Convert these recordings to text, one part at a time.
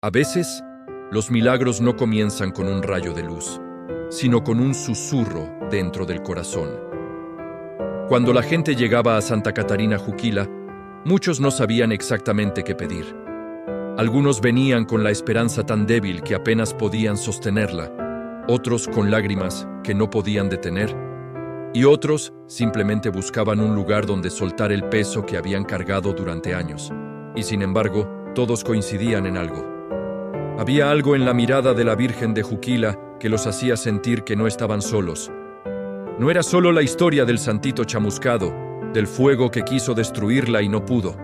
A veces, los milagros no comienzan con un rayo de luz, sino con un susurro dentro del corazón. Cuando la gente llegaba a Santa Catarina Juquila, muchos no sabían exactamente qué pedir. Algunos venían con la esperanza tan débil que apenas podían sostenerla, otros con lágrimas que no podían detener, y otros simplemente buscaban un lugar donde soltar el peso que habían cargado durante años. Y sin embargo, todos coincidían en algo. Había algo en la mirada de la Virgen de Juquila que los hacía sentir que no estaban solos. No era solo la historia del santito chamuscado, del fuego que quiso destruirla y no pudo.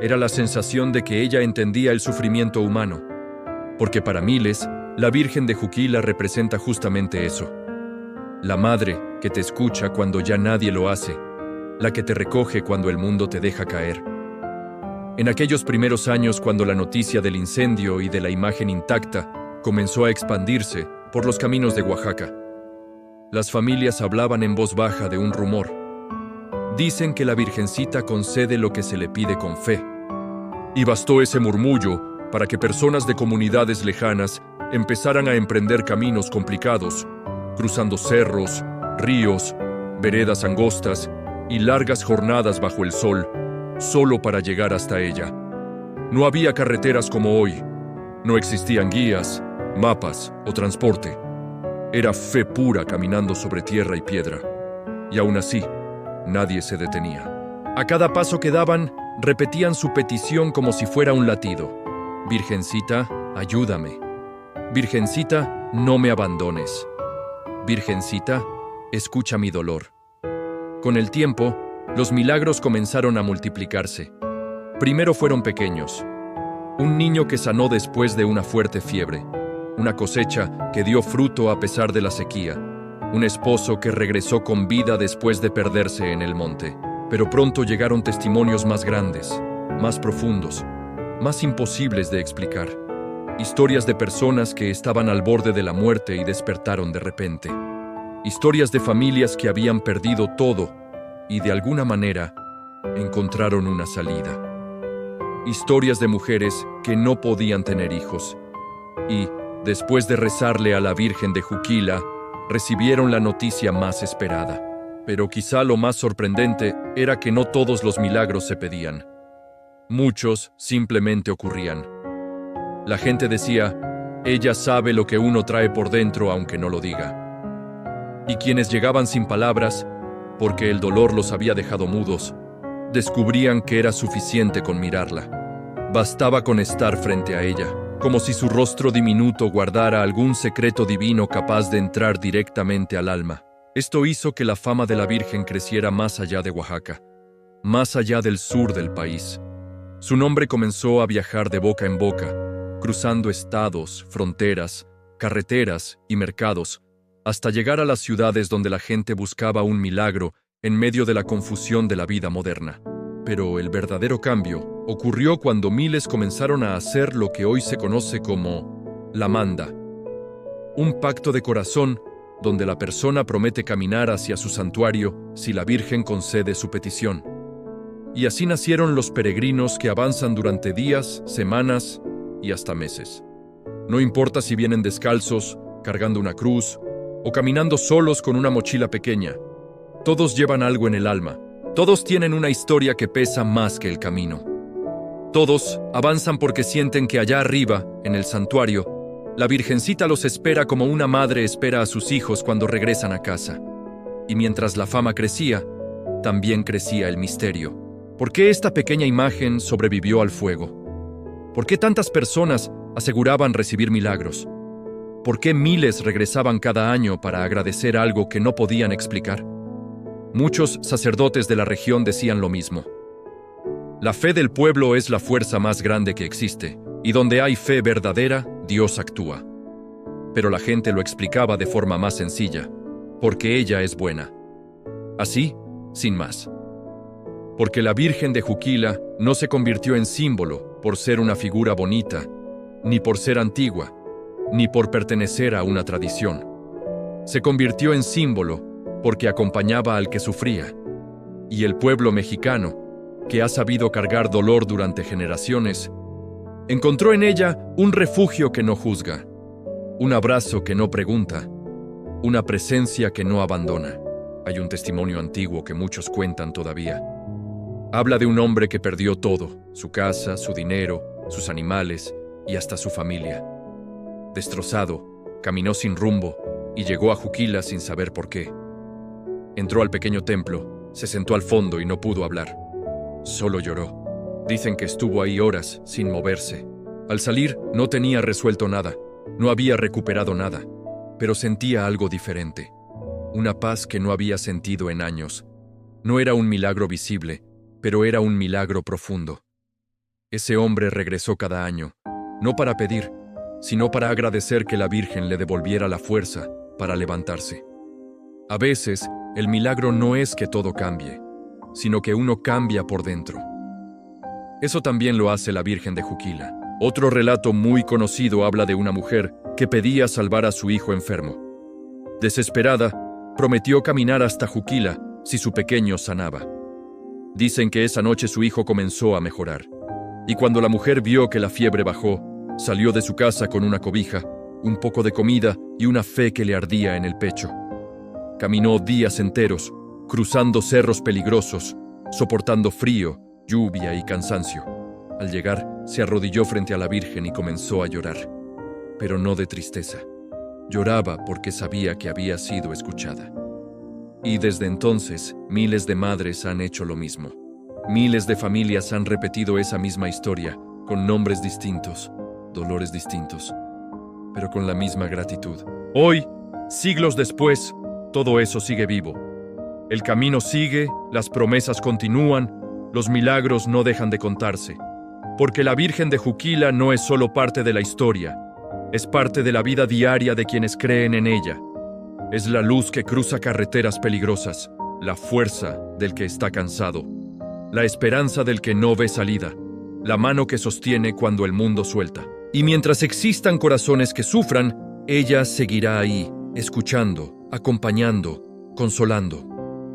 Era la sensación de que ella entendía el sufrimiento humano. Porque para miles, la Virgen de Juquila representa justamente eso. La madre que te escucha cuando ya nadie lo hace, la que te recoge cuando el mundo te deja caer. En aquellos primeros años, cuando la noticia del incendio y de la imagen intacta comenzó a expandirse por los caminos de Oaxaca, las familias hablaban en voz baja de un rumor. Dicen que la Virgencita concede lo que se le pide con fe. Y bastó ese murmullo para que personas de comunidades lejanas empezaran a emprender caminos complicados, cruzando cerros, ríos, veredas angostas y largas jornadas bajo el sol, solo para llegar hasta ella. No había carreteras como hoy. No existían guías, mapas o transporte. Era fe pura caminando sobre tierra y piedra. Y aún así, nadie se detenía. A cada paso que daban, repetían su petición como si fuera un latido. Virgencita, ayúdame. Virgencita, no me abandones. Virgencita, escucha mi dolor. Con el tiempo, los milagros comenzaron a multiplicarse. Primero fueron pequeños. Un niño que sanó después de una fuerte fiebre. Una cosecha que dio fruto a pesar de la sequía. Un esposo que regresó con vida después de perderse en el monte. Pero pronto llegaron testimonios más grandes, más profundos, más imposibles de explicar. Historias de personas que estaban al borde de la muerte y despertaron de repente. Historias de familias que habían perdido todo y de alguna manera encontraron una salida. Historias de mujeres que no podían tener hijos y, después de rezarle a la Virgen de Juquila, recibieron la noticia más esperada. Pero quizá lo más sorprendente era que no todos los milagros se pedían. Muchos simplemente ocurrían. La gente decía, ella sabe lo que uno trae por dentro aunque no lo diga. Y quienes llegaban sin palabras, porque el dolor los había dejado mudos, descubrían que era suficiente con mirarla. Bastaba con estar frente a ella, como si su rostro diminuto guardara algún secreto divino capaz de entrar directamente al alma. Esto hizo que la fama de la Virgen creciera más allá de Oaxaca, más allá del sur del país. Su nombre comenzó a viajar de boca en boca, cruzando estados, fronteras, carreteras y mercados, hasta llegar a las ciudades donde la gente buscaba un milagro en medio de la confusión de la vida moderna. Pero el verdadero cambio ocurrió cuando miles comenzaron a hacer lo que hoy se conoce como la manda, un pacto de corazón donde la persona promete caminar hacia su santuario si la Virgen concede su petición. Y así nacieron los peregrinos que avanzan durante días, semanas y hasta meses. No importa si vienen descalzos, cargando una cruz, o caminando solos con una mochila pequeña. Todos llevan algo en el alma. Todos tienen una historia que pesa más que el camino. Todos avanzan porque sienten que allá arriba, en el santuario, la Virgencita los espera como una madre espera a sus hijos cuando regresan a casa. Y mientras la fama crecía, también crecía el misterio. ¿Por qué esta pequeña imagen sobrevivió al fuego? ¿Por qué tantas personas aseguraban recibir milagros? ¿Por qué miles regresaban cada año para agradecer algo que no podían explicar? Muchos sacerdotes de la región decían lo mismo. La fe del pueblo es la fuerza más grande que existe, y donde hay fe verdadera, Dios actúa. Pero la gente lo explicaba de forma más sencilla, porque ella es buena. Así, sin más. Porque la Virgen de Juquila no se convirtió en símbolo por ser una figura bonita, ni por ser antigua, ni por pertenecer a una tradición. Se convirtió en símbolo porque acompañaba al que sufría. Y el pueblo mexicano, que ha sabido cargar dolor durante generaciones, Encontró en ella un refugio que no juzga, un abrazo que no pregunta, una presencia que no abandona. Hay un testimonio antiguo que muchos cuentan todavía. Habla de un hombre que perdió todo, su casa, su dinero, sus animales y hasta su familia. Destrozado, caminó sin rumbo y llegó a Juquila sin saber por qué. Entró al pequeño templo, se sentó al fondo y no pudo hablar. Solo lloró. Dicen que estuvo ahí horas sin moverse. Al salir no tenía resuelto nada, no había recuperado nada, pero sentía algo diferente. Una paz que no había sentido en años. No era un milagro visible, pero era un milagro profundo. Ese hombre regresó cada año, no para pedir, sino para agradecer que la Virgen le devolviera la fuerza para levantarse. A veces, el milagro no es que todo cambie, sino que uno cambia por dentro. Eso también lo hace la Virgen de Juquila. Otro relato muy conocido habla de una mujer que pedía salvar a su hijo enfermo. Desesperada, prometió caminar hasta Juquila si su pequeño sanaba. Dicen que esa noche su hijo comenzó a mejorar. Y cuando la mujer vio que la fiebre bajó, salió de su casa con una cobija, un poco de comida y una fe que le ardía en el pecho. Caminó días enteros, cruzando cerros peligrosos, soportando frío, lluvia y cansancio. Al llegar, se arrodilló frente a la Virgen y comenzó a llorar. Pero no de tristeza. Lloraba porque sabía que había sido escuchada. Y desde entonces, miles de madres han hecho lo mismo. Miles de familias han repetido esa misma historia, con nombres distintos, dolores distintos, pero con la misma gratitud. Hoy, siglos después, todo eso sigue vivo. El camino sigue, las promesas continúan, los milagros no dejan de contarse. Porque la Virgen de Juquila no es solo parte de la historia, es parte de la vida diaria de quienes creen en ella. Es la luz que cruza carreteras peligrosas, la fuerza del que está cansado, la esperanza del que no ve salida, la mano que sostiene cuando el mundo suelta. Y mientras existan corazones que sufran, ella seguirá ahí, escuchando, acompañando, consolando.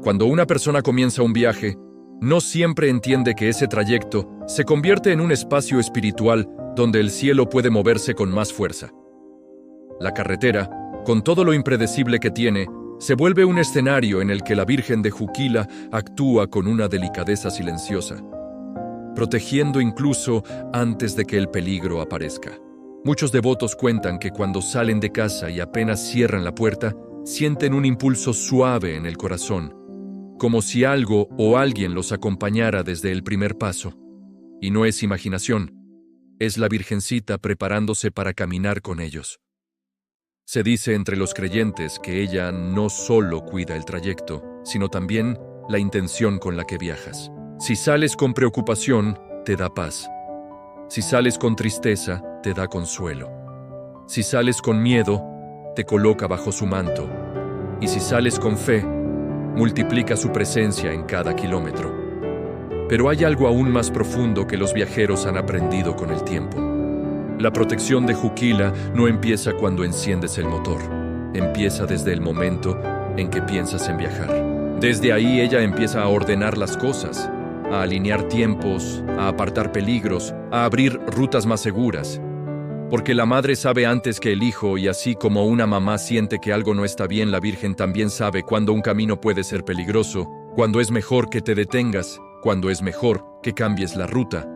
Cuando una persona comienza un viaje, no siempre entiende que ese trayecto se convierte en un espacio espiritual donde el cielo puede moverse con más fuerza. La carretera, con todo lo impredecible que tiene, se vuelve un escenario en el que la Virgen de Juquila actúa con una delicadeza silenciosa, protegiendo incluso antes de que el peligro aparezca. Muchos devotos cuentan que cuando salen de casa y apenas cierran la puerta, sienten un impulso suave en el corazón, como si algo o alguien los acompañara desde el primer paso. Y no es imaginación, es la Virgencita preparándose para caminar con ellos. Se dice entre los creyentes que ella no solo cuida el trayecto, sino también la intención con la que viajas. Si sales con preocupación, te da paz. Si sales con tristeza, te da consuelo. Si sales con miedo, te coloca bajo su manto. Y si sales con fe, multiplica su presencia en cada kilómetro. Pero hay algo aún más profundo que los viajeros han aprendido con el tiempo. La protección de Juquila no empieza cuando enciendes el motor. Empieza desde el momento en que piensas en viajar. Desde ahí ella empieza a ordenar las cosas, a alinear tiempos, a apartar peligros, a abrir rutas más seguras. Porque la madre sabe antes que el hijo, y así como una mamá siente que algo no está bien, la Virgen también sabe cuando un camino puede ser peligroso, cuando es mejor que te detengas, cuando es mejor que cambies la ruta,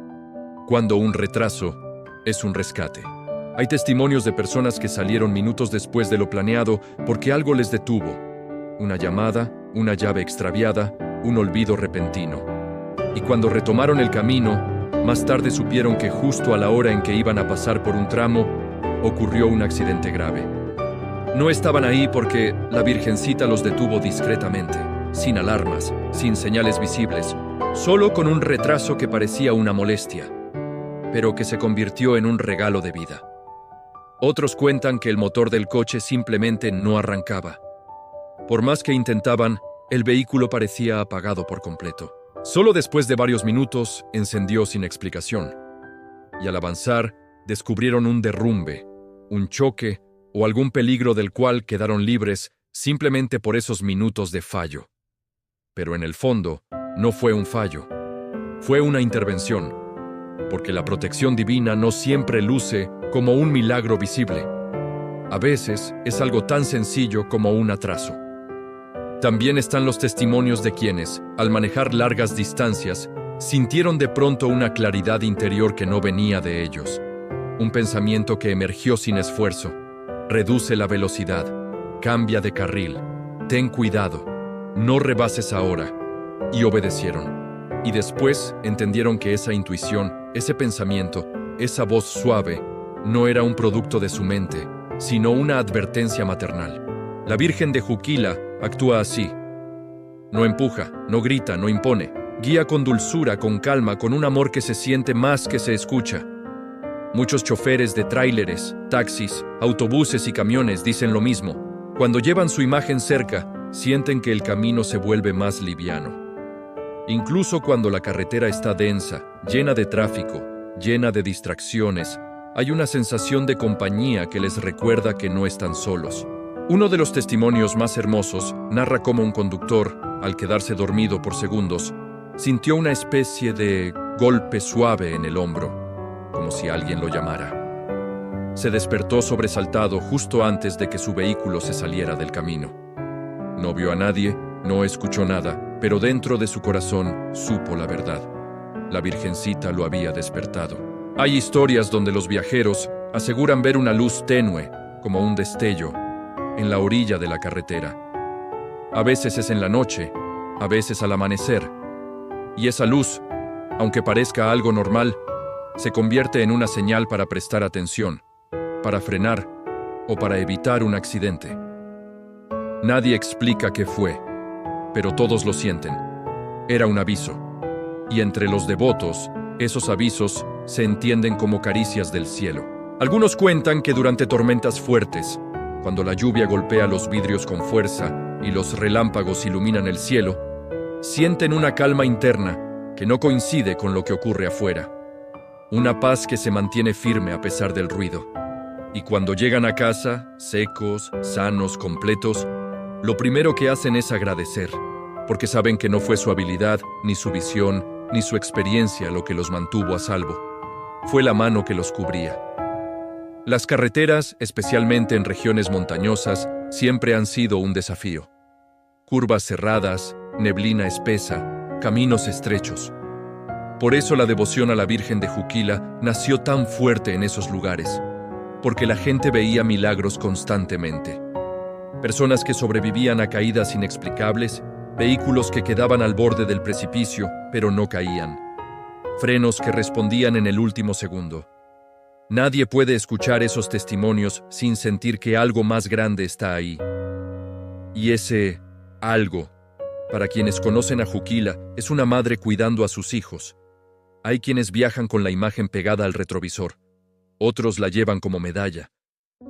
cuando un retraso es un rescate. Hay testimonios de personas que salieron minutos después de lo planeado porque algo les detuvo. Una llamada, una llave extraviada, un olvido repentino. Y cuando retomaron el camino, más tarde supieron que justo a la hora en que iban a pasar por un tramo, ocurrió un accidente grave. No estaban ahí porque la Virgencita los detuvo discretamente, sin alarmas, sin señales visibles, solo con un retraso que parecía una molestia, pero que se convirtió en un regalo de vida. Otros cuentan que el motor del coche simplemente no arrancaba. Por más que intentaban, el vehículo parecía apagado por completo. Solo después de varios minutos encendió sin explicación. Y al avanzar, descubrieron un derrumbe, un choque o algún peligro del cual quedaron libres simplemente por esos minutos de fallo. Pero en el fondo, no fue un fallo. Fue una intervención. porque la protección divina no siempre luce como un milagro visible. A veces es algo tan sencillo como un atraso. También están los testimonios de quienes, al manejar largas distancias, sintieron de pronto una claridad interior que no venía de ellos. Un pensamiento que emergió sin esfuerzo. Reduce la velocidad, cambia de carril, ten cuidado, no rebases ahora. Y obedecieron. Y después entendieron que esa intuición, ese pensamiento, esa voz suave, no era un producto de su mente, sino una advertencia maternal. La Virgen de Juquila actúa así. No empuja, no grita, no impone. Guía con dulzura, con calma, con un amor que se siente más que se escucha. Muchos choferes de tráileres, taxis, autobuses y camiones dicen lo mismo. Cuando llevan su imagen cerca, sienten que el camino se vuelve más liviano. Incluso cuando la carretera está densa, llena de tráfico, llena de distracciones, hay una sensación de compañía que les recuerda que no están solos. Uno de los testimonios más hermosos narra cómo un conductor, al quedarse dormido por segundos, sintió una especie de golpe suave en el hombro, como si alguien lo llamara. Se despertó sobresaltado justo antes de que su vehículo se saliera del camino. No vio a nadie, no escuchó nada, pero dentro de su corazón supo la verdad. La Virgencita lo había despertado. Hay historias donde los viajeros aseguran ver una luz tenue, como un destello, en la orilla de la carretera. A veces es en la noche, a veces al amanecer. Y esa luz, aunque parezca algo normal, se convierte en una señal para prestar atención, para frenar o para evitar un accidente. Nadie explica qué fue, pero todos lo sienten. Era un aviso. Y entre los devotos, esos avisos se entienden como caricias del cielo. Algunos cuentan que durante tormentas fuertes, cuando la lluvia golpea los vidrios con fuerza y los relámpagos iluminan el cielo, sienten una calma interna que no coincide con lo que ocurre afuera. Una paz que se mantiene firme a pesar del ruido. Y cuando llegan a casa, secos, sanos, completos, lo primero que hacen es agradecer, porque saben que no fue su habilidad, ni su visión, ni su experiencia lo que los mantuvo a salvo. Fue la mano que los cubría. Las carreteras, especialmente en regiones montañosas, siempre han sido un desafío. Curvas cerradas, neblina espesa, caminos estrechos. Por eso la devoción a la Virgen de Juquila nació tan fuerte en esos lugares, porque la gente veía milagros constantemente. Personas que sobrevivían a caídas inexplicables, vehículos que quedaban al borde del precipicio, pero no caían. Frenos que respondían en el último segundo. Nadie puede escuchar esos testimonios sin sentir que algo más grande está ahí. Y ese algo, para quienes conocen a Juquila, es una madre cuidando a sus hijos. Hay quienes viajan con la imagen pegada al retrovisor. Otros la llevan como medalla.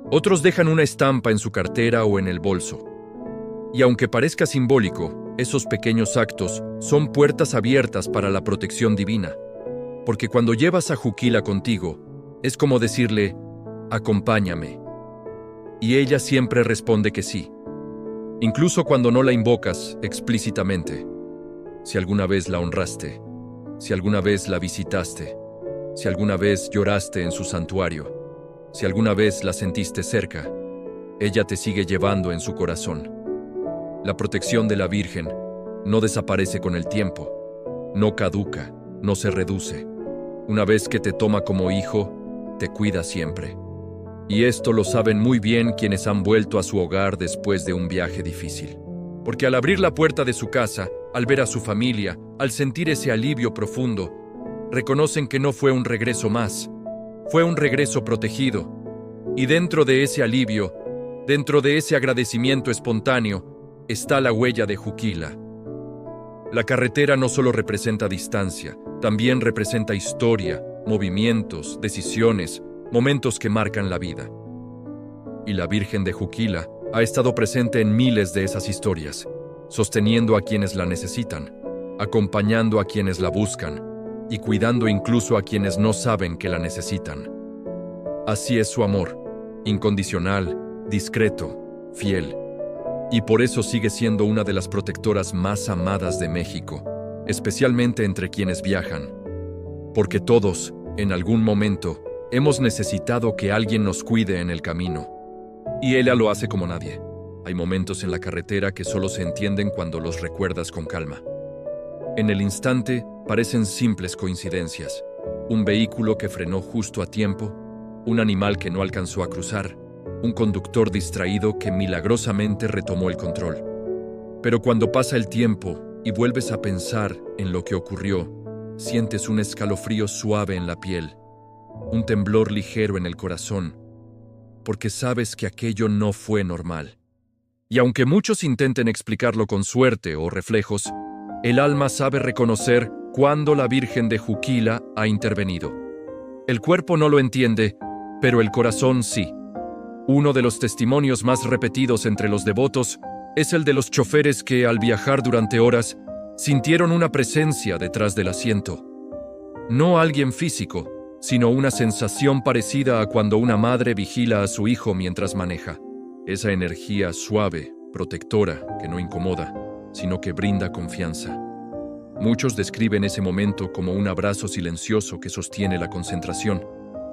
Otros dejan una estampa en su cartera o en el bolso. Y aunque parezca simbólico, esos pequeños actos son puertas abiertas para la protección divina. Porque cuando llevas a Juquila contigo, es como decirle, acompáñame. Y ella siempre responde que sí. Incluso cuando no la invocas explícitamente. Si alguna vez la honraste, si alguna vez la visitaste, si alguna vez lloraste en su santuario, si alguna vez la sentiste cerca, ella te sigue llevando en su corazón. La protección de la Virgen no desaparece con el tiempo, no caduca, no se reduce. Una vez que te toma como hijo, te cuida siempre. Y esto lo saben muy bien quienes han vuelto a su hogar después de un viaje difícil. Porque al abrir la puerta de su casa, al ver a su familia, al sentir ese alivio profundo, reconocen que no fue un regreso más, fue un regreso protegido. Y dentro de ese alivio, dentro de ese agradecimiento espontáneo, está la huella de Juquila. La carretera no solo representa distancia, también representa historia, movimientos, decisiones, momentos que marcan la vida. Y la Virgen de Juquila ha estado presente en miles de esas historias, sosteniendo a quienes la necesitan, acompañando a quienes la buscan y cuidando incluso a quienes no saben que la necesitan. Así es su amor, incondicional, discreto, fiel. Y por eso sigue siendo una de las protectoras más amadas de México, especialmente entre quienes viajan. Porque todos, En algún momento, hemos necesitado que alguien nos cuide en el camino. Y ella lo hace como nadie. Hay momentos en la carretera que solo se entienden cuando los recuerdas con calma. En el instante, parecen simples coincidencias. Un vehículo que frenó justo a tiempo, un animal que no alcanzó a cruzar, un conductor distraído que milagrosamente retomó el control. Pero cuando pasa el tiempo y vuelves a pensar en lo que ocurrió, sientes un escalofrío suave en la piel, un temblor ligero en el corazón, porque sabes que aquello no fue normal. Y aunque muchos intenten explicarlo con suerte o reflejos, el alma sabe reconocer cuándo la Virgen de Juquila ha intervenido. El cuerpo no lo entiende, pero el corazón sí. Uno de los testimonios más repetidos entre los devotos es el de los choferes que, al viajar durante horas, sintieron una presencia detrás del asiento. No alguien físico, sino una sensación parecida a cuando una madre vigila a su hijo mientras maneja. Esa energía suave, protectora, que no incomoda, sino que brinda confianza. Muchos describen ese momento como un abrazo silencioso que sostiene la concentración,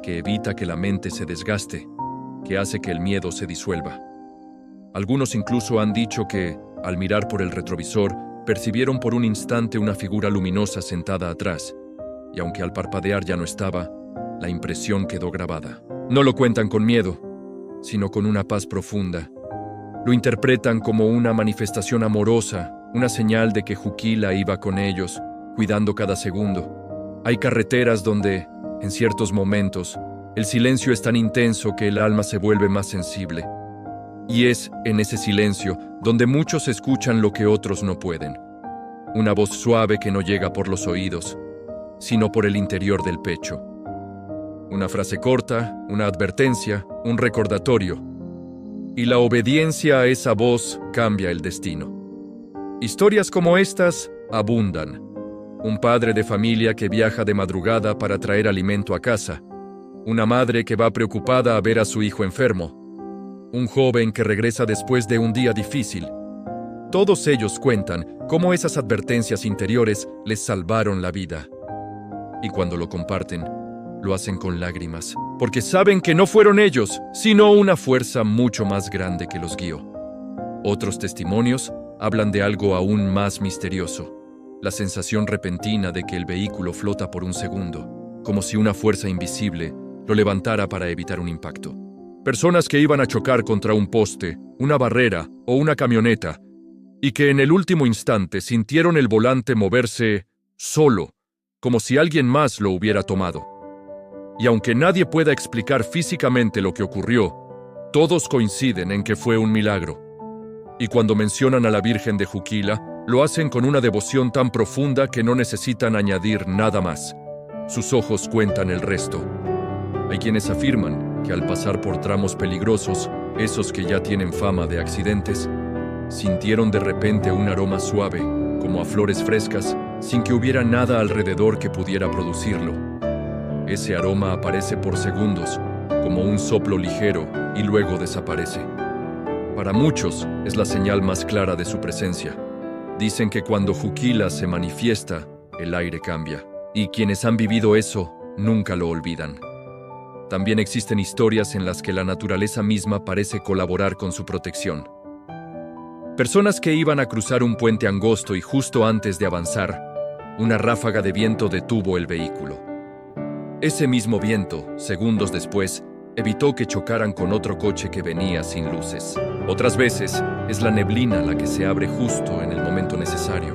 que evita que la mente se desgaste, que hace que el miedo se disuelva. Algunos incluso han dicho que, al mirar por el retrovisor, percibieron por un instante una figura luminosa sentada atrás, y aunque al parpadear ya no estaba, la impresión quedó grabada. No lo cuentan con miedo, sino con una paz profunda. Lo interpretan como una manifestación amorosa, una señal de que Juquila iba con ellos, cuidando cada segundo. Hay carreteras donde, en ciertos momentos, el silencio es tan intenso que el alma se vuelve más sensible. Y es en ese silencio donde muchos escuchan lo que otros no pueden. Una voz suave que no llega por los oídos, sino por el interior del pecho. Una frase corta, una advertencia, un recordatorio. Y la obediencia a esa voz cambia el destino. Historias como estas abundan. Un padre de familia que viaja de madrugada para traer alimento a casa. Una madre que va preocupada a ver a su hijo enfermo. Un joven que regresa después de un día difícil. Todos ellos cuentan cómo esas advertencias interiores les salvaron la vida. Y cuando lo comparten, lo hacen con lágrimas, porque saben que no fueron ellos, sino una fuerza mucho más grande que los guió. Otros testimonios hablan de algo aún más misterioso, la sensación repentina de que el vehículo flota por un segundo, como si una fuerza invisible lo levantara para evitar un impacto. Personas que iban a chocar contra un poste, una barrera o una camioneta, y que en el último instante sintieron el volante moverse solo, como si alguien más lo hubiera tomado. Y aunque nadie pueda explicar físicamente lo que ocurrió, todos coinciden en que fue un milagro. Y cuando mencionan a la Virgen de Juquila, lo hacen con una devoción tan profunda que no necesitan añadir nada más. Sus ojos cuentan el resto. Hay quienes afirman que al pasar por tramos peligrosos, esos que ya tienen fama de accidentes, sintieron de repente un aroma suave, como a flores frescas, sin que hubiera nada alrededor que pudiera producirlo. Ese aroma aparece por segundos, como un soplo ligero, y luego desaparece. Para muchos es la señal más clara de su presencia. Dicen que cuando Juquila se manifiesta, el aire cambia, y quienes han vivido eso nunca lo olvidan. También existen historias en las que la naturaleza misma parece colaborar con su protección. Personas que iban a cruzar un puente angosto y justo antes de avanzar, una ráfaga de viento detuvo el vehículo. Ese mismo viento, segundos después, evitó que chocaran con otro coche que venía sin luces. Otras veces, es la neblina la que se abre justo en el momento necesario,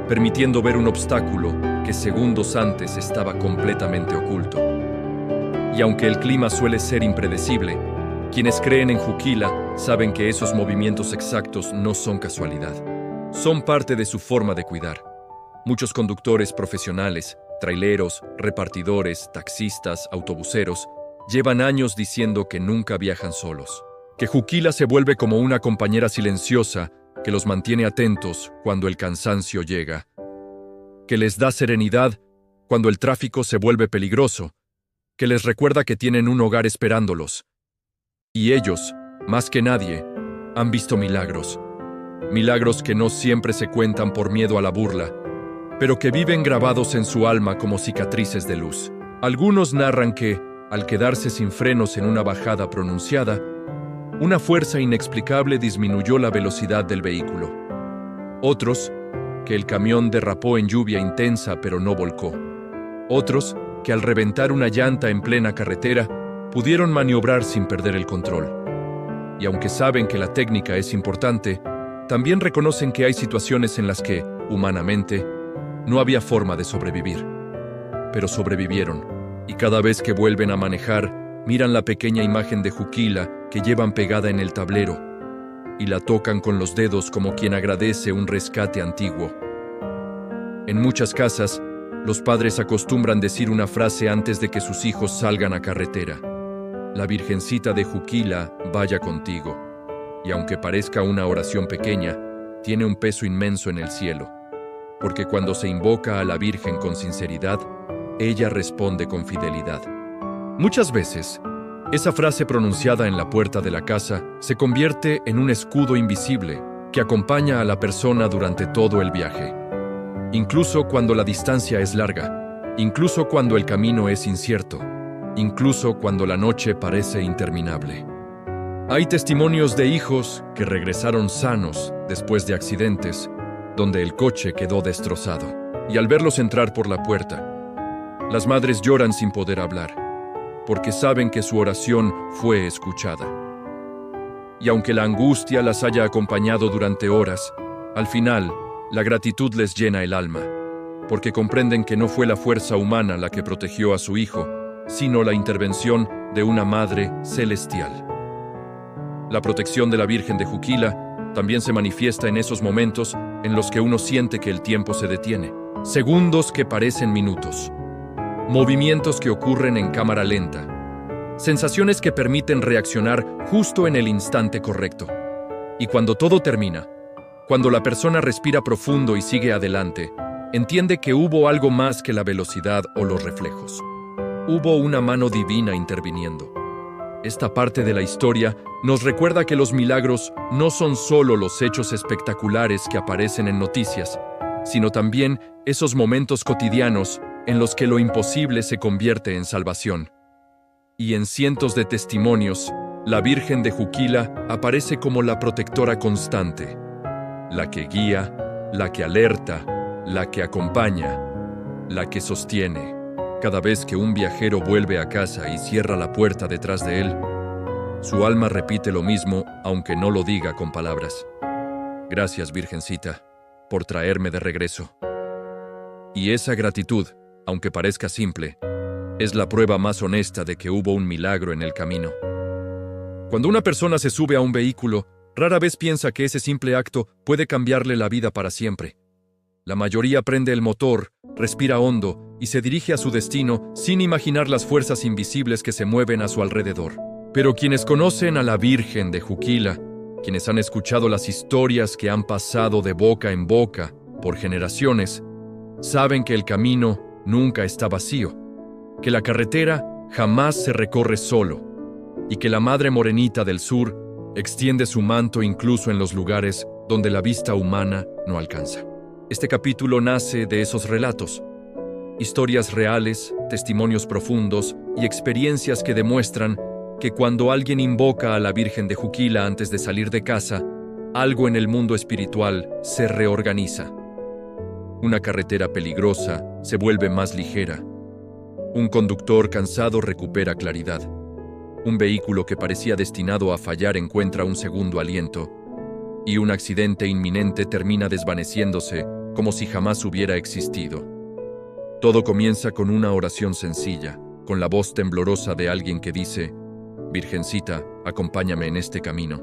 permitiendo ver un obstáculo que segundos antes estaba completamente oculto. Y aunque el clima suele ser impredecible, quienes creen en Juquila saben que esos movimientos exactos no son casualidad. Son parte de su forma de cuidar. Muchos conductores profesionales, traileros, repartidores, taxistas, autobuseros, llevan años diciendo que nunca viajan solos. Que Juquila se vuelve como una compañera silenciosa que los mantiene atentos cuando el cansancio llega. Que les da serenidad cuando el tráfico se vuelve peligroso. Que les recuerda que tienen un hogar esperándolos. Y ellos, más que nadie, han visto milagros. Milagros que no siempre se cuentan por miedo a la burla, pero que viven grabados en su alma como cicatrices de luz. Algunos narran que, al quedarse sin frenos en una bajada pronunciada, una fuerza inexplicable disminuyó la velocidad del vehículo. Otros, que el camión derrapó en lluvia intensa pero no volcó. Otros, que al reventar una llanta en plena carretera, pudieron maniobrar sin perder el control. Y aunque saben que la técnica es importante, también reconocen que hay situaciones en las que, humanamente, no había forma de sobrevivir. Pero sobrevivieron, y cada vez que vuelven a manejar, miran la pequeña imagen de Juquila que llevan pegada en el tablero, y la tocan con los dedos como quien agradece un rescate antiguo. En muchas casas, los padres acostumbran decir una frase antes de que sus hijos salgan a carretera: la Virgencita de Juquila vaya contigo. Y aunque parezca una oración pequeña, tiene un peso inmenso en el cielo, porque cuando se invoca a la Virgen con sinceridad, ella responde con fidelidad. Muchas veces, esa frase pronunciada en la puerta de la casa se convierte en un escudo invisible que acompaña a la persona durante todo el viaje. Incluso cuando la distancia es larga, incluso cuando el camino es incierto, incluso cuando la noche parece interminable. Hay testimonios de hijos que regresaron sanos después de accidentes, donde el coche quedó destrozado, y al verlos entrar por la puerta, las madres lloran sin poder hablar, porque saben que su oración fue escuchada. Y aunque la angustia las haya acompañado durante horas, al final, la gratitud les llena el alma, porque comprenden que no fue la fuerza humana la que protegió a su hijo, sino la intervención de una Madre Celestial. La protección de la Virgen de Juquila también se manifiesta en esos momentos en los que uno siente que el tiempo se detiene, segundos que parecen minutos, movimientos que ocurren en cámara lenta, sensaciones que permiten reaccionar justo en el instante correcto. Y cuando todo termina, cuando la persona respira profundo y sigue adelante, entiende que hubo algo más que la velocidad o los reflejos. Hubo una mano divina interviniendo. Esta parte de la historia nos recuerda que los milagros no son solo los hechos espectaculares que aparecen en noticias, sino también esos momentos cotidianos en los que lo imposible se convierte en salvación. Y en cientos de testimonios, la Virgen de Juquila aparece como la protectora constante, la que guía, la que alerta, la que acompaña, la que sostiene. Cada vez que un viajero vuelve a casa y cierra la puerta detrás de él, su alma repite lo mismo, aunque no lo diga con palabras. Gracias, Virgencita, por traerme de regreso. Y esa gratitud, aunque parezca simple, es la prueba más honesta de que hubo un milagro en el camino. Cuando una persona se sube a un vehículo, rara vez piensa que ese simple acto puede cambiarle la vida para siempre. La mayoría prende el motor, respira hondo y se dirige a su destino sin imaginar las fuerzas invisibles que se mueven a su alrededor. Pero quienes conocen a la Virgen de Juquila, quienes han escuchado las historias que han pasado de boca en boca por generaciones, saben que el camino nunca está vacío, que la carretera jamás se recorre solo y que la Madre Morenita del Sur extiende su manto incluso en los lugares donde la vista humana no alcanza. Este capítulo nace de esos relatos, historias reales, testimonios profundos y experiencias que demuestran que cuando alguien invoca a la Virgen de Juquila antes de salir de casa, algo en el mundo espiritual se reorganiza. Una carretera peligrosa se vuelve más ligera. Un conductor cansado recupera claridad. Un vehículo que parecía destinado a fallar encuentra un segundo aliento. Y un accidente inminente termina desvaneciéndose como si jamás hubiera existido. Todo comienza con una oración sencilla, con la voz temblorosa de alguien que dice: Virgencita, acompáñame en este camino.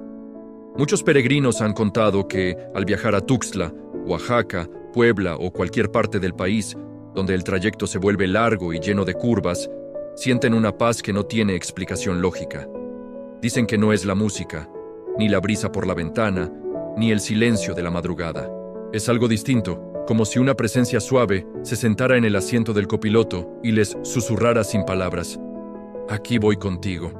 Muchos peregrinos han contado que, al viajar a Tuxtla, Oaxaca, Puebla o cualquier parte del país, donde el trayecto se vuelve largo y lleno de curvas, sienten una paz que no tiene explicación lógica. Dicen que no es la música, ni la brisa por la ventana, ni el silencio de la madrugada. Es algo distinto, como si una presencia suave se sentara en el asiento del copiloto y les susurrara sin palabras: aquí voy contigo.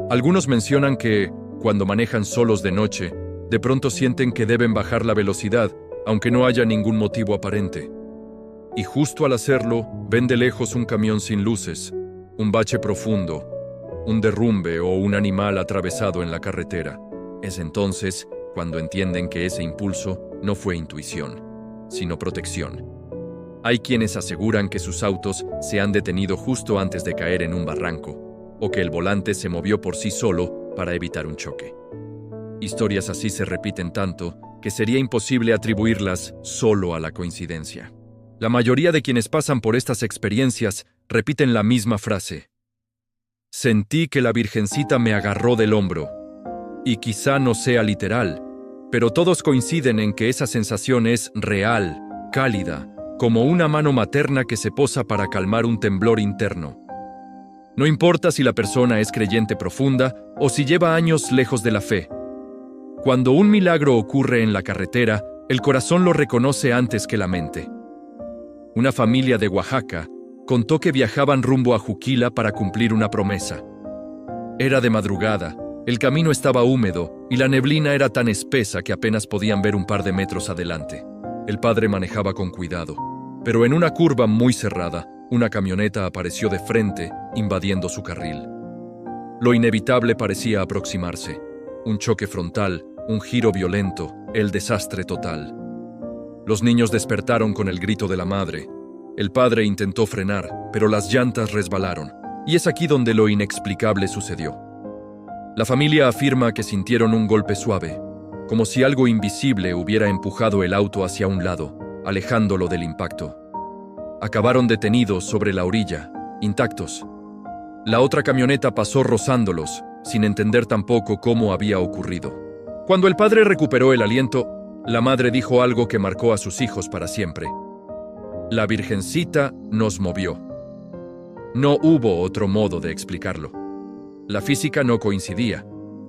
Algunos mencionan que, cuando manejan solos de noche, de pronto sienten que deben bajar la velocidad, aunque no haya ningún motivo aparente. y justo al hacerlo, ven de lejos un camión sin luces, un bache profundo, un derrumbe o un animal atravesado en la carretera. Es entonces cuando entienden que ese impulso no fue intuición, sino protección. Hay quienes aseguran que sus autos se han detenido justo antes de caer en un barranco, o que el volante se movió por sí solo para evitar un choque. Historias así se repiten tanto que sería imposible atribuirlas solo a la coincidencia. La mayoría de quienes pasan por estas experiencias repiten la misma frase. Sentí que la Virgencita me agarró del hombro. Y quizá no sea literal, pero todos coinciden en que esa sensación es real, cálida, como una mano materna que se posa para calmar un temblor interno. No importa si la persona es creyente profunda o si lleva años lejos de la fe. Cuando un milagro ocurre en la carretera, el corazón lo reconoce antes que la mente. Una familia de Oaxaca contó que viajaban rumbo a Juquila para cumplir una promesa. Era de madrugada, el camino estaba húmedo y la neblina era tan espesa que apenas podían ver un par de metros adelante. El padre manejaba con cuidado, pero en una curva muy cerrada, una camioneta apareció de frente, invadiendo su carril. Lo inevitable parecía aproximarse. Un choque frontal, un giro violento, el desastre total. Los niños despertaron con el grito de la madre. El padre intentó frenar, pero las llantas resbalaron, y es aquí donde lo inexplicable sucedió. La familia afirma que sintieron un golpe suave, como si algo invisible hubiera empujado el auto hacia un lado, alejándolo del impacto. Acabaron detenidos sobre la orilla, intactos. La otra camioneta pasó rozándolos, sin entender tampoco cómo había ocurrido. Cuando el padre recuperó el aliento, la madre dijo algo que marcó a sus hijos para siempre. La Virgencita nos movió. No hubo otro modo de explicarlo. La física no coincidía.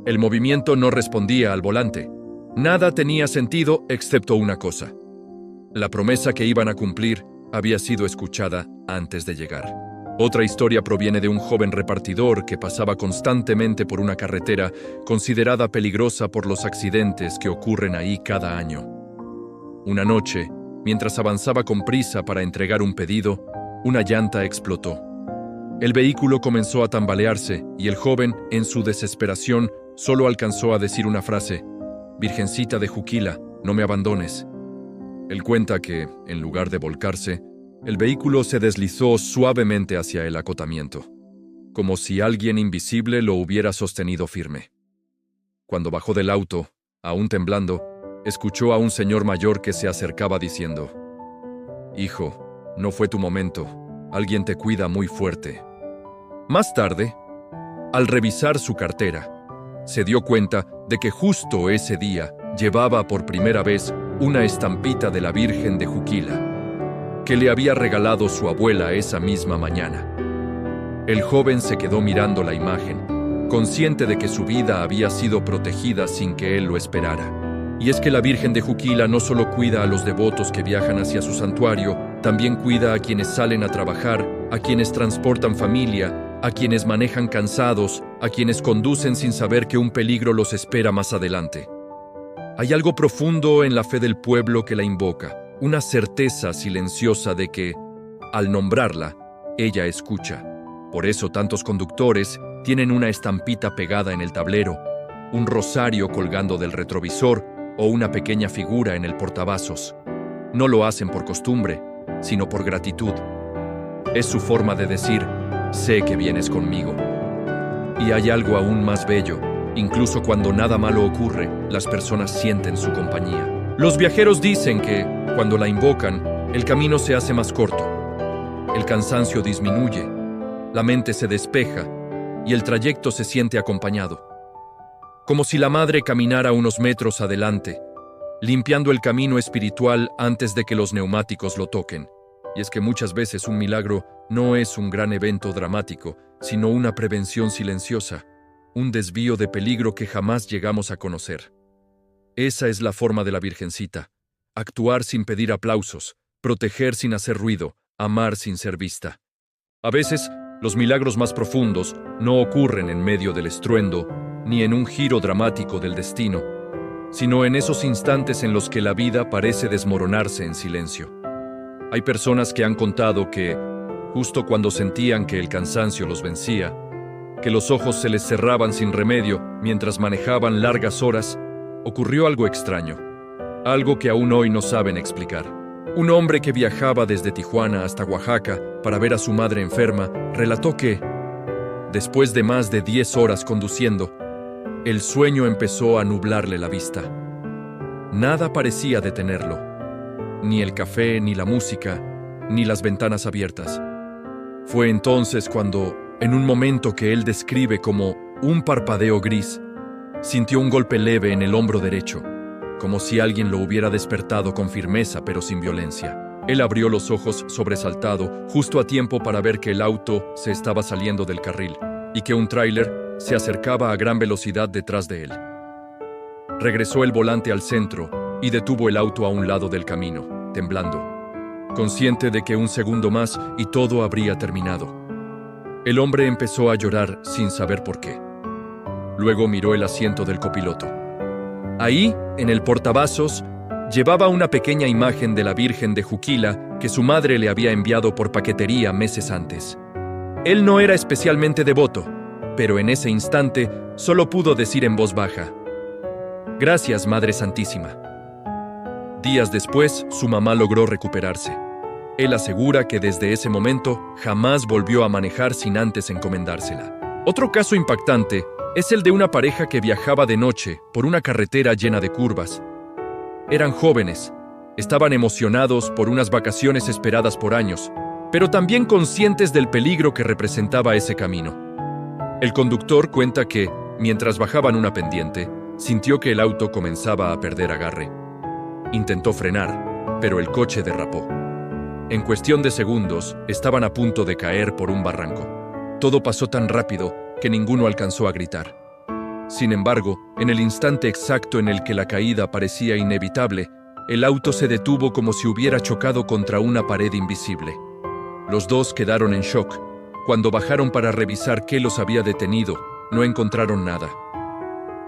El movimiento no respondía al volante. Nada tenía sentido excepto una cosa. La promesa que iban a cumplir había sido escuchada antes de llegar. Otra historia proviene de un joven repartidor que pasaba constantemente por una carretera considerada peligrosa por los accidentes que ocurren ahí cada año. Una noche, mientras avanzaba con prisa para entregar un pedido, una llanta explotó. El vehículo comenzó a tambalearse y el joven, en su desesperación, solo alcanzó a decir una frase: «Virgencita de Juquila, no me abandones». Él cuenta que, en lugar de volcarse, el vehículo se deslizó suavemente hacia el acotamiento, como si alguien invisible lo hubiera sostenido firme. Cuando bajó del auto, aún temblando, escuchó a un señor mayor que se acercaba diciendo: «Hijo, no fue tu momento, alguien te cuida muy fuerte». Más tarde, al revisar su cartera, se dio cuenta de que justo ese día llevaba por primera vez una estampita de la Virgen de Juquila, que le había regalado su abuela esa misma mañana. El joven se quedó mirando la imagen, consciente de que su vida había sido protegida sin que él lo esperara. Y es que la Virgen de Juquila no solo cuida a los devotos que viajan hacia su santuario, también cuida a quienes salen a trabajar, a quienes transportan familia, a quienes manejan cansados, a quienes conducen sin saber que un peligro los espera más adelante. Hay algo profundo en la fe del pueblo que la invoca, una certeza silenciosa de que, al nombrarla, ella escucha. Por eso tantos conductores tienen una estampita pegada en el tablero, un rosario colgando del retrovisor o una pequeña figura en el portavasos. No lo hacen por costumbre, sino por gratitud. Es su forma de decir: «Sé que vienes conmigo». Y hay algo aún más bello. Incluso cuando nada malo ocurre, las personas sienten su compañía. Los viajeros dicen que, cuando la invocan, el camino se hace más corto. El cansancio disminuye, la mente se despeja y el trayecto se siente acompañado. Como si la madre caminara unos metros adelante, limpiando el camino espiritual antes de que los neumáticos lo toquen. Y es que muchas veces un milagro no es un gran evento dramático, sino una prevención silenciosa, un desvío de peligro que jamás llegamos a conocer. Esa es la forma de la Virgencita: actuar sin pedir aplausos, proteger sin hacer ruido, amar sin ser vista. A veces, los milagros más profundos no ocurren en medio del estruendo, ni en un giro dramático del destino, sino en esos instantes en los que la vida parece desmoronarse en silencio. Hay personas que han contado que, justo cuando sentían que el cansancio los vencía, que los ojos se les cerraban sin remedio mientras manejaban largas horas, ocurrió algo extraño, algo que aún hoy no saben explicar. Un hombre que viajaba desde Tijuana hasta Oaxaca para ver a su madre enferma relató que, después de más de 10 horas conduciendo, el sueño empezó a nublarle la vista. Nada parecía detenerlo, ni el café, ni la música, ni las ventanas abiertas. Fue entonces cuando, en un momento que él describe como un parpadeo gris, sintió un golpe leve en el hombro derecho, como si alguien lo hubiera despertado con firmeza pero sin violencia. Él abrió los ojos sobresaltado, justo a tiempo para ver que el auto se estaba saliendo del carril y que un tráiler se acercaba a gran velocidad detrás de él. Regresó el volante al centro y detuvo el auto a un lado del camino, temblando, consciente de que un segundo más y todo habría terminado. El hombre empezó a llorar sin saber por qué. Luego miró el asiento del copiloto. Ahí, en el portavasos, llevaba una pequeña imagen de la Virgen de Juquila que su madre le había enviado por paquetería meses antes. Él no era especialmente devoto, pero en ese instante solo pudo decir en voz baja: «Gracias, Madre Santísima». Días después, su mamá logró recuperarse. Él asegura que desde ese momento jamás volvió a manejar sin antes encomendársela. Otro caso impactante es el de una pareja que viajaba de noche por una carretera llena de curvas. Eran jóvenes, estaban emocionados por unas vacaciones esperadas por años, pero también conscientes del peligro que representaba ese camino. El conductor cuenta que, mientras bajaban una pendiente, sintió que el auto comenzaba a perder agarre. Intentó frenar, pero el coche derrapó. En cuestión de segundos, estaban a punto de caer por un barranco. Todo pasó tan rápido que ninguno alcanzó a gritar. Sin embargo, en el instante exacto en el que la caída parecía inevitable, el auto se detuvo como si hubiera chocado contra una pared invisible. Los dos quedaron en shock. Cuando bajaron para revisar qué los había detenido, no encontraron nada.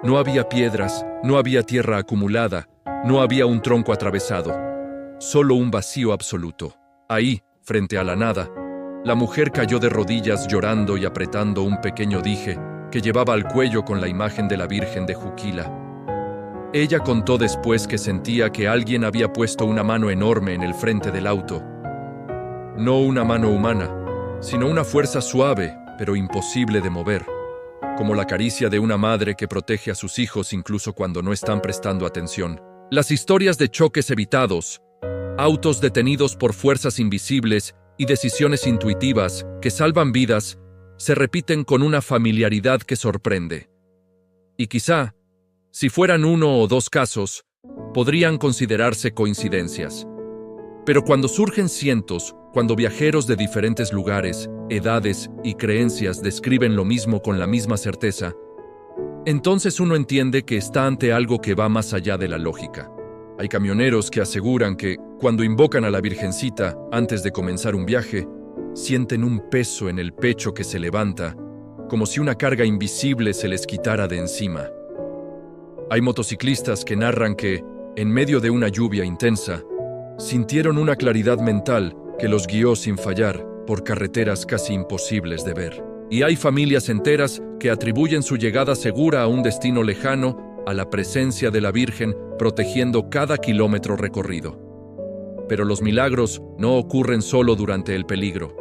No había piedras, no había tierra acumulada, no había un tronco atravesado. Solo un vacío absoluto. Ahí, frente a la nada, la mujer cayó de rodillas llorando y apretando un pequeño dije que llevaba al cuello con la imagen de la Virgen de Juquila. Ella contó después que sentía que alguien había puesto una mano enorme en el frente del auto. No una mano humana, sino una fuerza suave, pero imposible de mover, como la caricia de una madre que protege a sus hijos incluso cuando no están prestando atención. Las historias de choques evitados, autos detenidos por fuerzas invisibles y decisiones intuitivas que salvan vidas se repiten con una familiaridad que sorprende. Y quizá, si fueran uno o dos casos, podrían considerarse coincidencias. Pero cuando surgen cientos, cuando viajeros de diferentes lugares, edades y creencias describen lo mismo con la misma certeza, entonces uno entiende que está ante algo que va más allá de la lógica. Hay camioneros que aseguran que, cuando invocan a la Virgencita antes de comenzar un viaje, sienten un peso en el pecho que se levanta, como si una carga invisible se les quitara de encima. Hay motociclistas que narran que, en medio de una lluvia intensa, sintieron una claridad mental que los guió sin fallar por carreteras casi imposibles de ver. Y hay familias enteras que atribuyen su llegada segura a un destino lejano a la presencia de la Virgen protegiendo cada kilómetro recorrido. Pero los milagros no ocurren solo durante el peligro.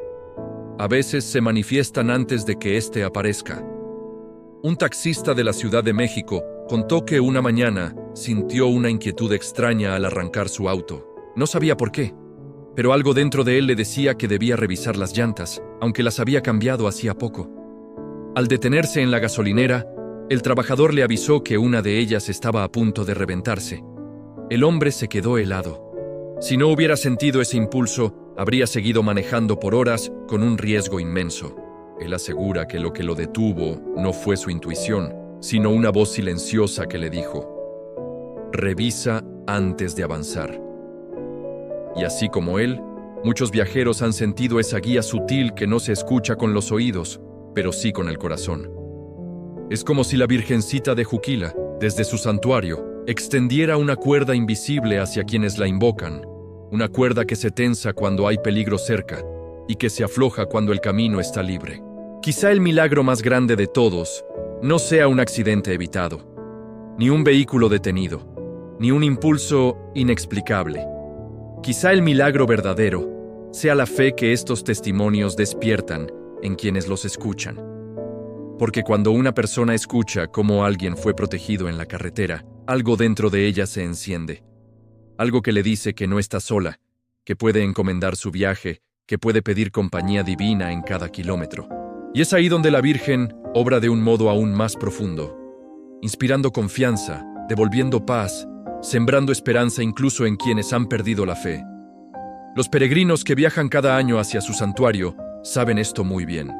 A veces se manifiestan antes de que éste aparezca. Un taxista de la Ciudad de México contó que una mañana sintió una inquietud extraña al arrancar su auto. No sabía por qué, pero algo dentro de él le decía que debía revisar las llantas, aunque las había cambiado hacía poco. Al detenerse en la gasolinera, el trabajador le avisó que una de ellas estaba a punto de reventarse. El hombre se quedó helado. Si no hubiera sentido ese impulso, habría seguido manejando por horas con un riesgo inmenso. Él asegura que lo detuvo no fue su intuición, sino una voz silenciosa que le dijo: «Revisa antes de avanzar». Y así como él, muchos viajeros han sentido esa guía sutil que no se escucha con los oídos, pero sí con el corazón. Es como si la Virgencita de Juquila, desde su santuario, extendiera una cuerda invisible hacia quienes la invocan, una cuerda que se tensa cuando hay peligro cerca y que se afloja cuando el camino está libre. Quizá el milagro más grande de todos no sea un accidente evitado, ni un vehículo detenido, ni un impulso inexplicable. Quizá el milagro verdadero sea la fe que estos testimonios despiertan en quienes los escuchan. Porque cuando una persona escucha cómo alguien fue protegido en la carretera, algo dentro de ella se enciende. Algo que le dice que no está sola, que puede encomendar su viaje, que puede pedir compañía divina en cada kilómetro. Y es ahí donde la Virgen obra de un modo aún más profundo, inspirando confianza, devolviendo paz, sembrando esperanza incluso en quienes han perdido la fe. Los peregrinos que viajan cada año hacia su santuario saben esto muy bien.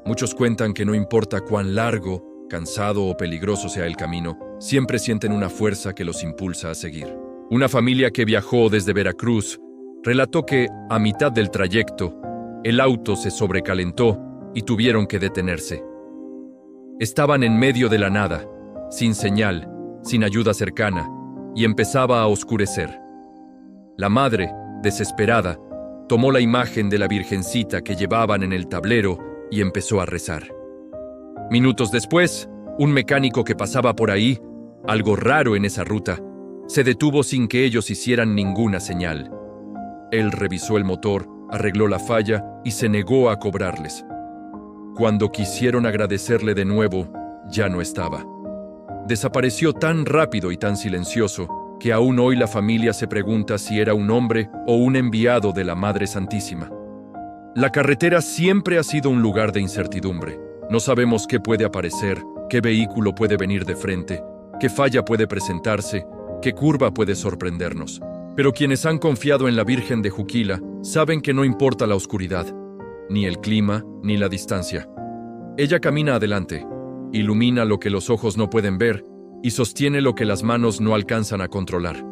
Muchos cuentan que no importa cuán largo, cansado o peligroso sea el camino, siempre sienten una fuerza que los impulsa a seguir. Una familia que viajó desde Veracruz relató que, a mitad del trayecto, el auto se sobrecalentó y tuvieron que detenerse. Estaban en medio de la nada, sin señal, sin ayuda cercana, y empezaba a oscurecer. La madre, desesperada, tomó la imagen de la Virgencita que llevaban en el tablero y empezó a rezar. Minutos después, un mecánico que pasaba por ahí, algo raro en esa ruta, se detuvo sin que ellos hicieran ninguna señal. Él revisó el motor, arregló la falla y se negó a cobrarles. Cuando quisieron agradecerle de nuevo, ya no estaba. Desapareció tan rápido y tan silencioso que aún hoy la familia se pregunta si era un hombre o un enviado de la Madre Santísima. La carretera siempre ha sido un lugar de incertidumbre. No sabemos qué puede aparecer, qué vehículo puede venir de frente, qué falla puede presentarse, qué curva puede sorprendernos. Pero quienes han confiado en la Virgen de Juquila saben que no importa la oscuridad, ni el clima, ni la distancia. Ella camina adelante, ilumina lo que los ojos no pueden ver y sostiene lo que las manos no alcanzan a controlar.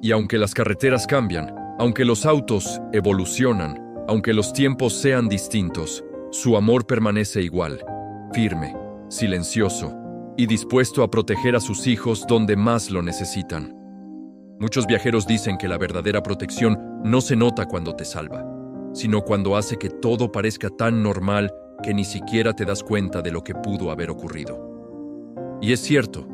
Y aunque las carreteras cambian, aunque los autos evolucionan, aunque los tiempos sean distintos, su amor permanece igual, firme, silencioso y dispuesto a proteger a sus hijos donde más lo necesitan. Muchos viajeros dicen que la verdadera protección no se nota cuando te salva, sino cuando hace que todo parezca tan normal que ni siquiera te das cuenta de lo que pudo haber ocurrido. Y es cierto,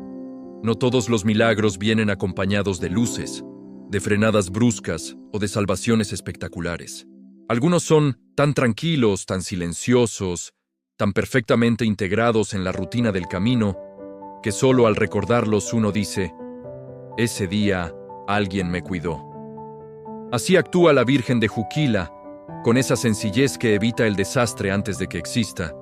no todos los milagros vienen acompañados de luces, de frenadas bruscas o de salvaciones espectaculares. Algunos son tan tranquilos, tan silenciosos, tan perfectamente integrados en la rutina del camino, que solo al recordarlos uno dice, ese día alguien me cuidó. Así actúa la Virgen de Juquila, con esa sencillez que evita el desastre antes de que exista,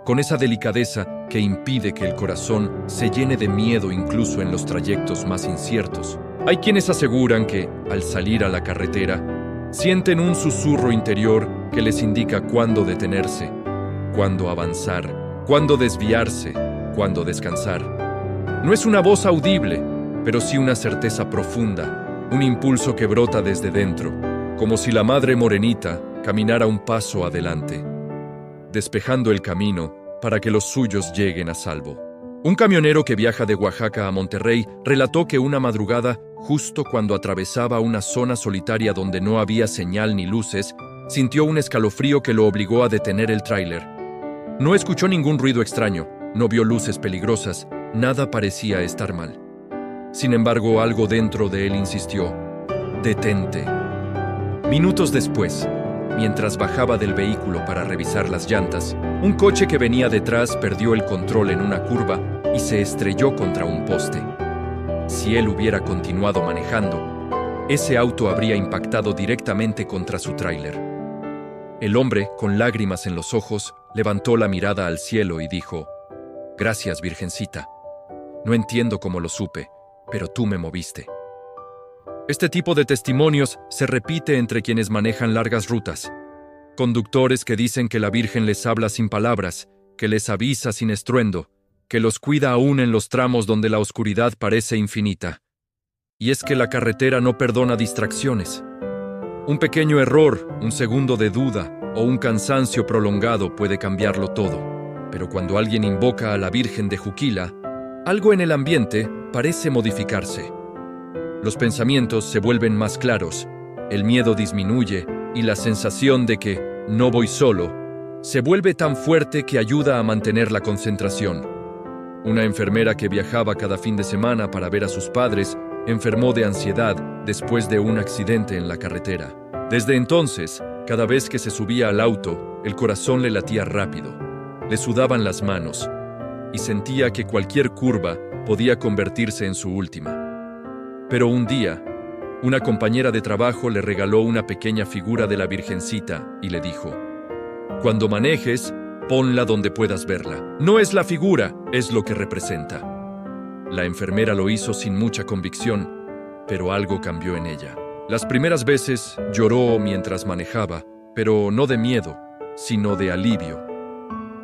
con esa delicadeza que impide que el corazón se llene de miedo incluso en los trayectos más inciertos. Hay quienes aseguran que, al salir a la carretera, sienten un susurro interior que les indica cuándo detenerse, cuándo avanzar, cuándo desviarse, cuándo descansar. No es una voz audible, pero sí una certeza profunda, un impulso que brota desde dentro, como si la Madre Morenita caminara un paso adelante, despejando el camino para que los suyos lleguen a salvo. Un camionero que viaja de Oaxaca a Monterrey relató que una madrugada, justo cuando atravesaba una zona solitaria donde no había señal ni luces, sintió un escalofrío que lo obligó a detener el tráiler. No escuchó ningún ruido extraño, no vio luces peligrosas, nada parecía estar mal. Sin embargo, algo dentro de él insistió: «Detente». Minutos después, mientras bajaba del vehículo para revisar las llantas, un coche que venía detrás perdió el control en una curva y se estrelló contra un poste. Si él hubiera continuado manejando, ese auto habría impactado directamente contra su tráiler. El hombre, con lágrimas en los ojos, levantó la mirada al cielo y dijo: «Gracias, Virgencita. No entiendo cómo lo supe, pero tú me moviste». Este tipo de testimonios se repite entre quienes manejan largas rutas. Conductores que dicen que la Virgen les habla sin palabras, que les avisa sin estruendo, que los cuida aún en los tramos donde la oscuridad parece infinita. Y es que la carretera no perdona distracciones. Un pequeño error, un segundo de duda o un cansancio prolongado puede cambiarlo todo. Pero cuando alguien invoca a la Virgen de Juquila, algo en el ambiente parece modificarse. Los pensamientos se vuelven más claros, el miedo disminuye y la sensación de que no voy solo se vuelve tan fuerte que ayuda a mantener la concentración. Una enfermera que viajaba cada fin de semana para ver a sus padres enfermó de ansiedad después de un accidente en la carretera. Desde entonces, cada vez que se subía al auto, el corazón le latía rápido, le sudaban las manos y sentía que cualquier curva podía convertirse en su última. Pero un día, una compañera de trabajo le regaló una pequeña figura de la Virgencita y le dijo: «Cuando manejes, ponla donde puedas verla. No es la figura, es lo que representa». La enfermera lo hizo sin mucha convicción, pero algo cambió en ella. Las primeras veces lloró mientras manejaba, pero no de miedo, sino de alivio.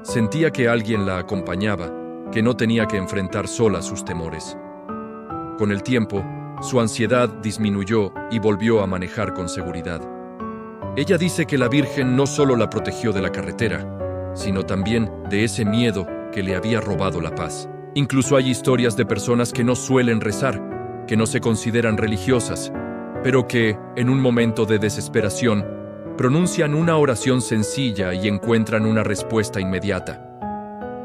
Sentía que alguien la acompañaba, que no tenía que enfrentar sola sus temores. Con el tiempo, su ansiedad disminuyó y volvió a manejar con seguridad. Ella dice que la Virgen no solo la protegió de la carretera, sino también de ese miedo que le había robado la paz. Incluso hay historias de personas que no suelen rezar, que no se consideran religiosas, pero que, en un momento de desesperación, pronuncian una oración sencilla y encuentran una respuesta inmediata.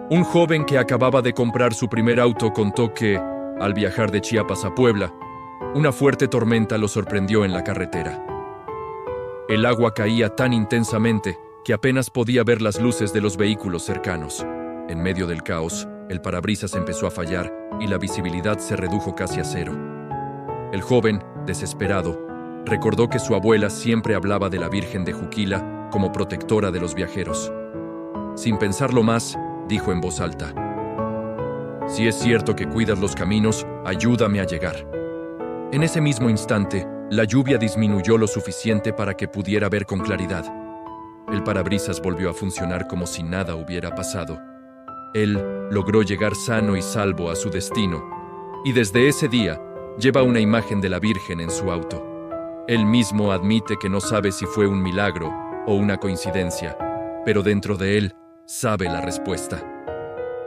Un joven que acababa de comprar su primer auto contó que, al viajar de Chiapas a Puebla, una fuerte tormenta lo sorprendió en la carretera. El agua caía tan intensamente que apenas podía ver las luces de los vehículos cercanos. En medio del caos, el parabrisas empezó a fallar y la visibilidad se redujo casi a cero. El joven, desesperado, recordó que su abuela siempre hablaba de la Virgen de Juquila como protectora de los viajeros. Sin pensarlo más, dijo en voz alta: «Si es cierto que cuidas los caminos, ayúdame a llegar». En ese mismo instante, la lluvia disminuyó lo suficiente para que pudiera ver con claridad. El parabrisas volvió a funcionar como si nada hubiera pasado. Él logró llegar sano y salvo a su destino, y desde ese día lleva una imagen de la Virgen en su auto. Él mismo admite que no sabe si fue un milagro o una coincidencia, pero dentro de él sabe la respuesta.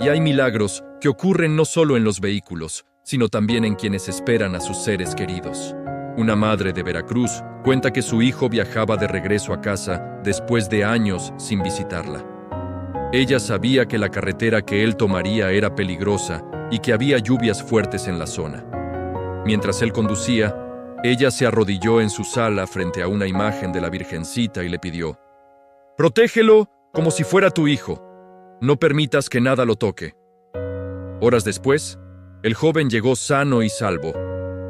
Y hay milagros que ocurren no solo en los vehículos, sino también en quienes esperan a sus seres queridos. Una madre de Veracruz cuenta que su hijo viajaba de regreso a casa después de años sin visitarla. Ella sabía que la carretera que él tomaría era peligrosa y que había lluvias fuertes en la zona. Mientras él conducía, ella se arrodilló en su sala frente a una imagen de la Virgencita y le pidió: «Protégelo como si fuera tu hijo. No permitas que nada lo toque». Horas después, el joven llegó sano y salvo,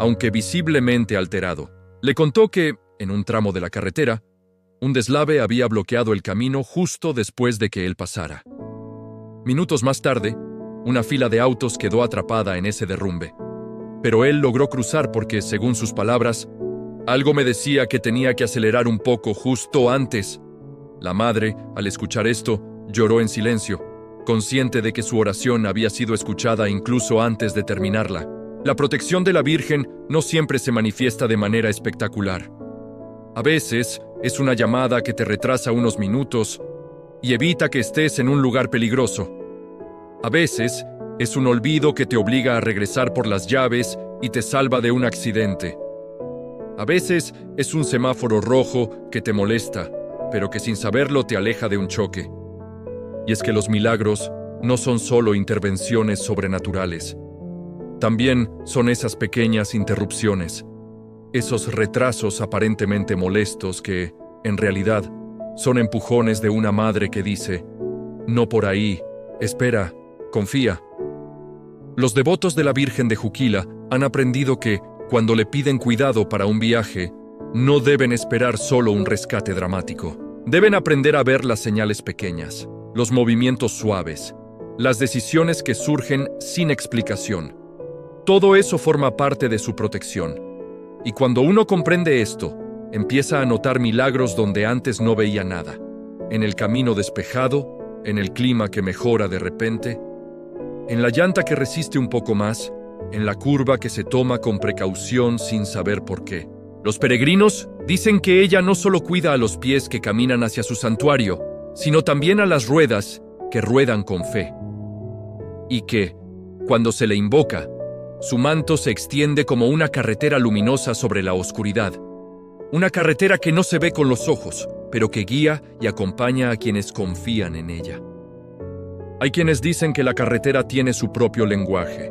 aunque visiblemente alterado. Le contó que, en un tramo de la carretera, un deslave había bloqueado el camino justo después de que él pasara. Minutos más tarde, una fila de autos quedó atrapada en ese derrumbe. Pero él logró cruzar porque, según sus palabras, algo me decía que tenía que acelerar un poco justo antes. La madre, al escuchar esto, lloró en silencio, consciente de que su oración había sido escuchada incluso antes de terminarla. La protección de la Virgen no siempre se manifiesta de manera espectacular. A veces, es una llamada que te retrasa unos minutos y evita que estés en un lugar peligroso. A veces, es un olvido que te obliga a regresar por las llaves y te salva de un accidente. A veces, es un semáforo rojo que te molesta, pero que sin saberlo te aleja de un choque. Y es que los milagros no son solo intervenciones sobrenaturales. También son esas pequeñas interrupciones, esos retrasos aparentemente molestos que, en realidad, son empujones de una madre que dice: «No por ahí, espera, confía». Los devotos de la Virgen de Juquila han aprendido que, cuando le piden cuidado para un viaje, no deben esperar solo un rescate dramático. Deben aprender a ver las señales pequeñas, los movimientos suaves, las decisiones que surgen sin explicación. Todo eso forma parte de su protección. Y cuando uno comprende esto, empieza a notar milagros donde antes no veía nada. En el camino despejado, en el clima que mejora de repente, en la llanta que resiste un poco más, en la curva que se toma con precaución sin saber por qué. Los peregrinos dicen que ella no solo cuida a los pies que caminan hacia su santuario, sino también a las ruedas que ruedan con fe. Y que, cuando se le invoca, su manto se extiende como una carretera luminosa sobre la oscuridad, Una carretera que no se ve con los ojos, pero que guía y acompaña a quienes confían en ella. Hay quienes dicen que la carretera tiene su propio lenguaje,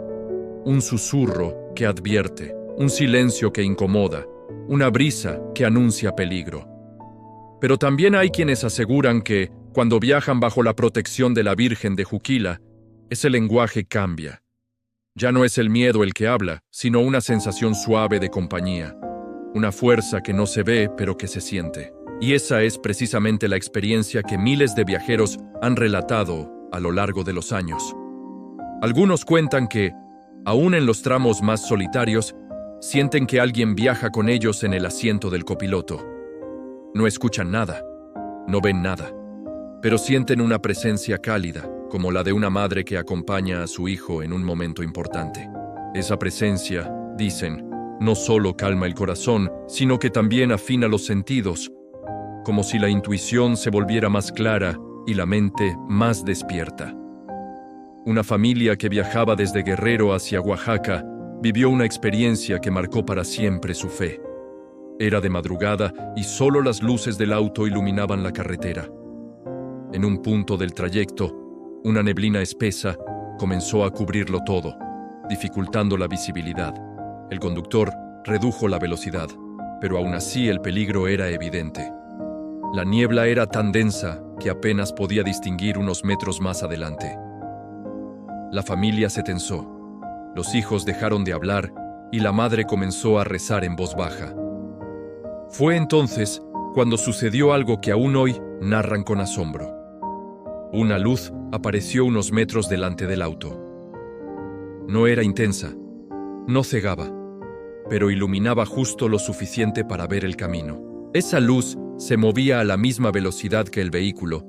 un susurro que advierte, un silencio que incomoda, una brisa que anuncia peligro. Pero también hay quienes aseguran que, cuando viajan bajo la protección de la Virgen de Juquila, ese lenguaje cambia. Ya no es el miedo el que habla, sino una sensación suave de compañía, una fuerza que no se ve pero que se siente. Y esa es precisamente la experiencia que miles de viajeros han relatado a lo largo de los años. Algunos cuentan que, aún en los tramos más solitarios, sienten que alguien viaja con ellos en el asiento del copiloto. No escuchan nada, no ven nada, pero sienten una presencia cálida, como la de una madre que acompaña a su hijo en un momento importante. Esa presencia, dicen, no solo calma el corazón, sino que también afina los sentidos, como si la intuición se volviera más clara y la mente más despierta. Una familia que viajaba desde Guerrero hacia Oaxaca vivió una experiencia que marcó para siempre su fe. Era de madrugada y solo las luces del auto iluminaban la carretera. En un punto del trayecto, una neblina espesa comenzó a cubrirlo todo, dificultando la visibilidad. El conductor redujo la velocidad, pero aún así el peligro era evidente. La niebla era tan densa que apenas podía distinguir unos metros más adelante. La familia se tensó. Los hijos dejaron de hablar y la madre comenzó a rezar en voz baja. Fue entonces cuando sucedió algo que aún hoy narran con asombro. Una luz apareció unos metros delante del auto. No era intensa, no cegaba, pero iluminaba justo lo suficiente para ver el camino. Esa luz se movía a la misma velocidad que el vehículo,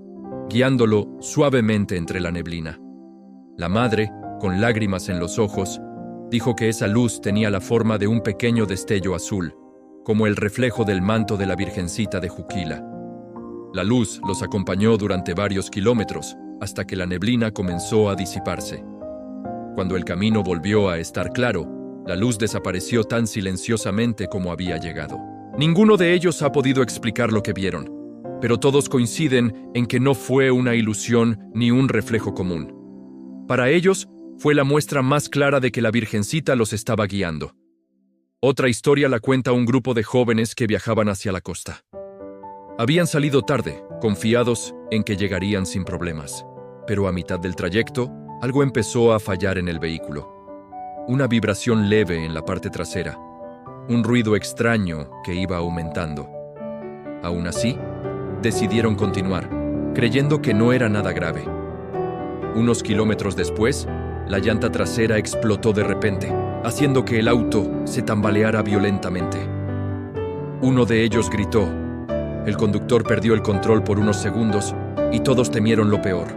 guiándolo suavemente entre la neblina. La madre, con lágrimas en los ojos, dijo que esa luz tenía la forma de un pequeño destello azul, como el reflejo del manto de la Virgencita de Juquila. La luz los acompañó durante varios kilómetros, hasta que la neblina comenzó a disiparse. Cuando el camino volvió a estar claro, la luz desapareció tan silenciosamente como había llegado. Ninguno de ellos ha podido explicar lo que vieron, pero todos coinciden en que no fue una ilusión ni un reflejo común. Para ellos, fue la muestra más clara de que la Virgencita los estaba guiando. Otra historia la cuenta un grupo de jóvenes que viajaban hacia la costa. Habían salido tarde, confiados en que llegarían sin problemas, pero a mitad del trayecto, algo empezó a fallar en el vehículo. Una vibración leve en la parte trasera, un ruido extraño que iba aumentando. Aún así, decidieron continuar, creyendo que no era nada grave. Unos kilómetros después, la llanta trasera explotó de repente, haciendo que el auto se tambaleara violentamente. Uno de ellos gritó. El conductor perdió el control por unos segundos y todos temieron lo peor.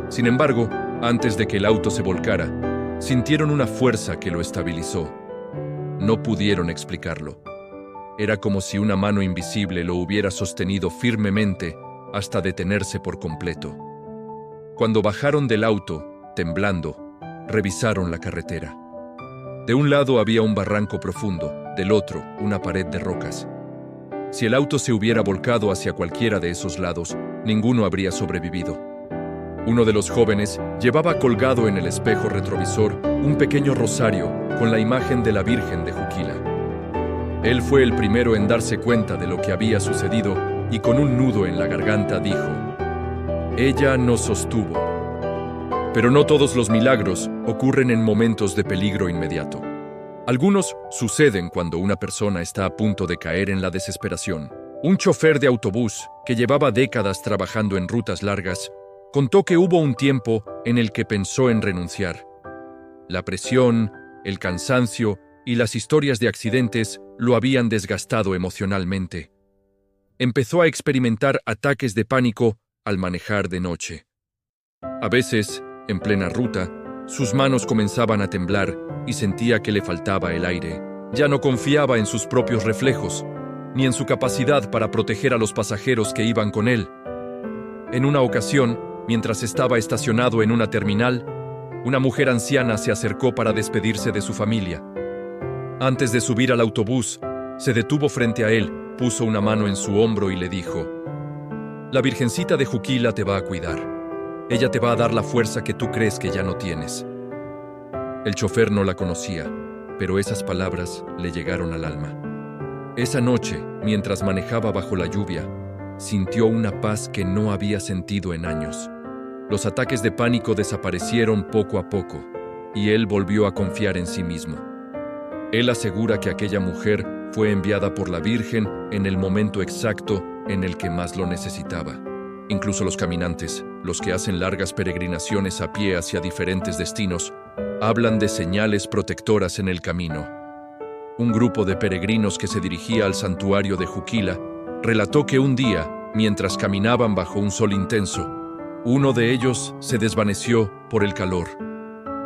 Sin embargo, antes de que el auto se volcara, sintieron una fuerza que lo estabilizó. No pudieron explicarlo. Era como si una mano invisible lo hubiera sostenido firmemente hasta detenerse por completo. Cuando bajaron del auto, temblando, revisaron la carretera. De un lado había un barranco profundo, del otro una pared de rocas. Si el auto se hubiera volcado hacia cualquiera de esos lados, ninguno habría sobrevivido. Uno de los jóvenes llevaba colgado en el espejo retrovisor un pequeño rosario con la imagen de la Virgen de Juquila. Él fue el primero en darse cuenta de lo que había sucedido y con un nudo en la garganta dijo: «Ella nos sostuvo». Pero no todos los milagros ocurren en momentos de peligro inmediato. Algunos suceden cuando una persona está a punto de caer en la desesperación. Un chofer de autobús que llevaba décadas trabajando en rutas largas contó que hubo un tiempo en el que pensó en renunciar. La presión, el cansancio y las historias de accidentes lo habían desgastado emocionalmente. Empezó a experimentar ataques de pánico al manejar de noche. A veces, en plena ruta, sus manos comenzaban a temblar y sentía que le faltaba el aire. Ya no confiaba en sus propios reflejos, ni en su capacidad para proteger a los pasajeros que iban con él. En una ocasión, mientras estaba estacionado en una terminal, una mujer anciana se acercó para despedirse de su familia. Antes de subir al autobús, se detuvo frente a él puso una mano en su hombro y le dijo: «La Virgencita de Juquila te va a cuidar. Ella te va a dar la fuerza que tú crees que ya no tienes». El chofer no la conocía, pero esas palabras le llegaron al alma. Esa noche, mientras manejaba bajo la lluvia, sintió una paz que no había sentido en años. Los ataques de pánico desaparecieron poco a poco, y él volvió a confiar en sí mismo. Él asegura que aquella mujer fue enviada por la Virgen en el momento exacto en el que más lo necesitaba. Incluso los caminantes, los que hacen largas peregrinaciones a pie hacia diferentes destinos, hablan de señales protectoras en el camino. Un grupo de peregrinos que se dirigía al santuario de Juquila relató que un día, mientras caminaban bajo un sol intenso, uno de ellos se desvaneció por el calor.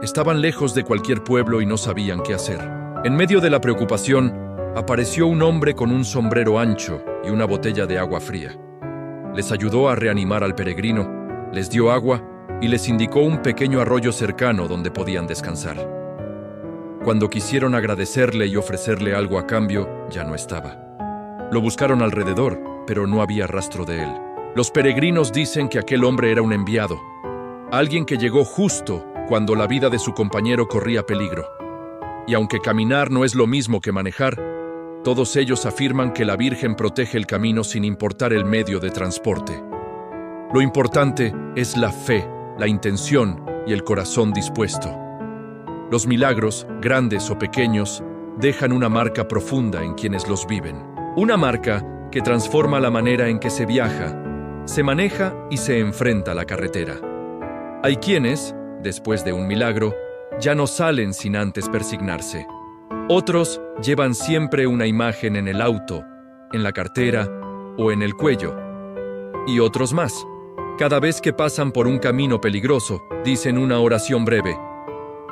Estaban lejos de cualquier pueblo y no sabían qué hacer. En medio de la preocupación, apareció un hombre con un sombrero ancho y una botella de agua fría. Les ayudó a reanimar al peregrino, les dio agua y les indicó un pequeño arroyo cercano donde podían descansar. Cuando quisieron agradecerle y ofrecerle algo a cambio, ya no estaba. Lo buscaron alrededor, pero no había rastro de él. Los peregrinos dicen que aquel hombre era un enviado, alguien que llegó justo cuando la vida de su compañero corría peligro. Y aunque caminar no es lo mismo que manejar, todos ellos afirman que la Virgen protege el camino sin importar el medio de transporte. Lo importante es la fe, la intención y el corazón dispuesto. Los milagros, grandes o pequeños, dejan una marca profunda en quienes los viven. Una marca que transforma la manera en que se viaja, se maneja y se enfrenta a la carretera. Hay quienes, después de un milagro, ya no salen sin antes persignarse. Otros llevan siempre una imagen en el auto, en la cartera o en el cuello. Y otros más. Cada vez que pasan por un camino peligroso, dicen una oración breve: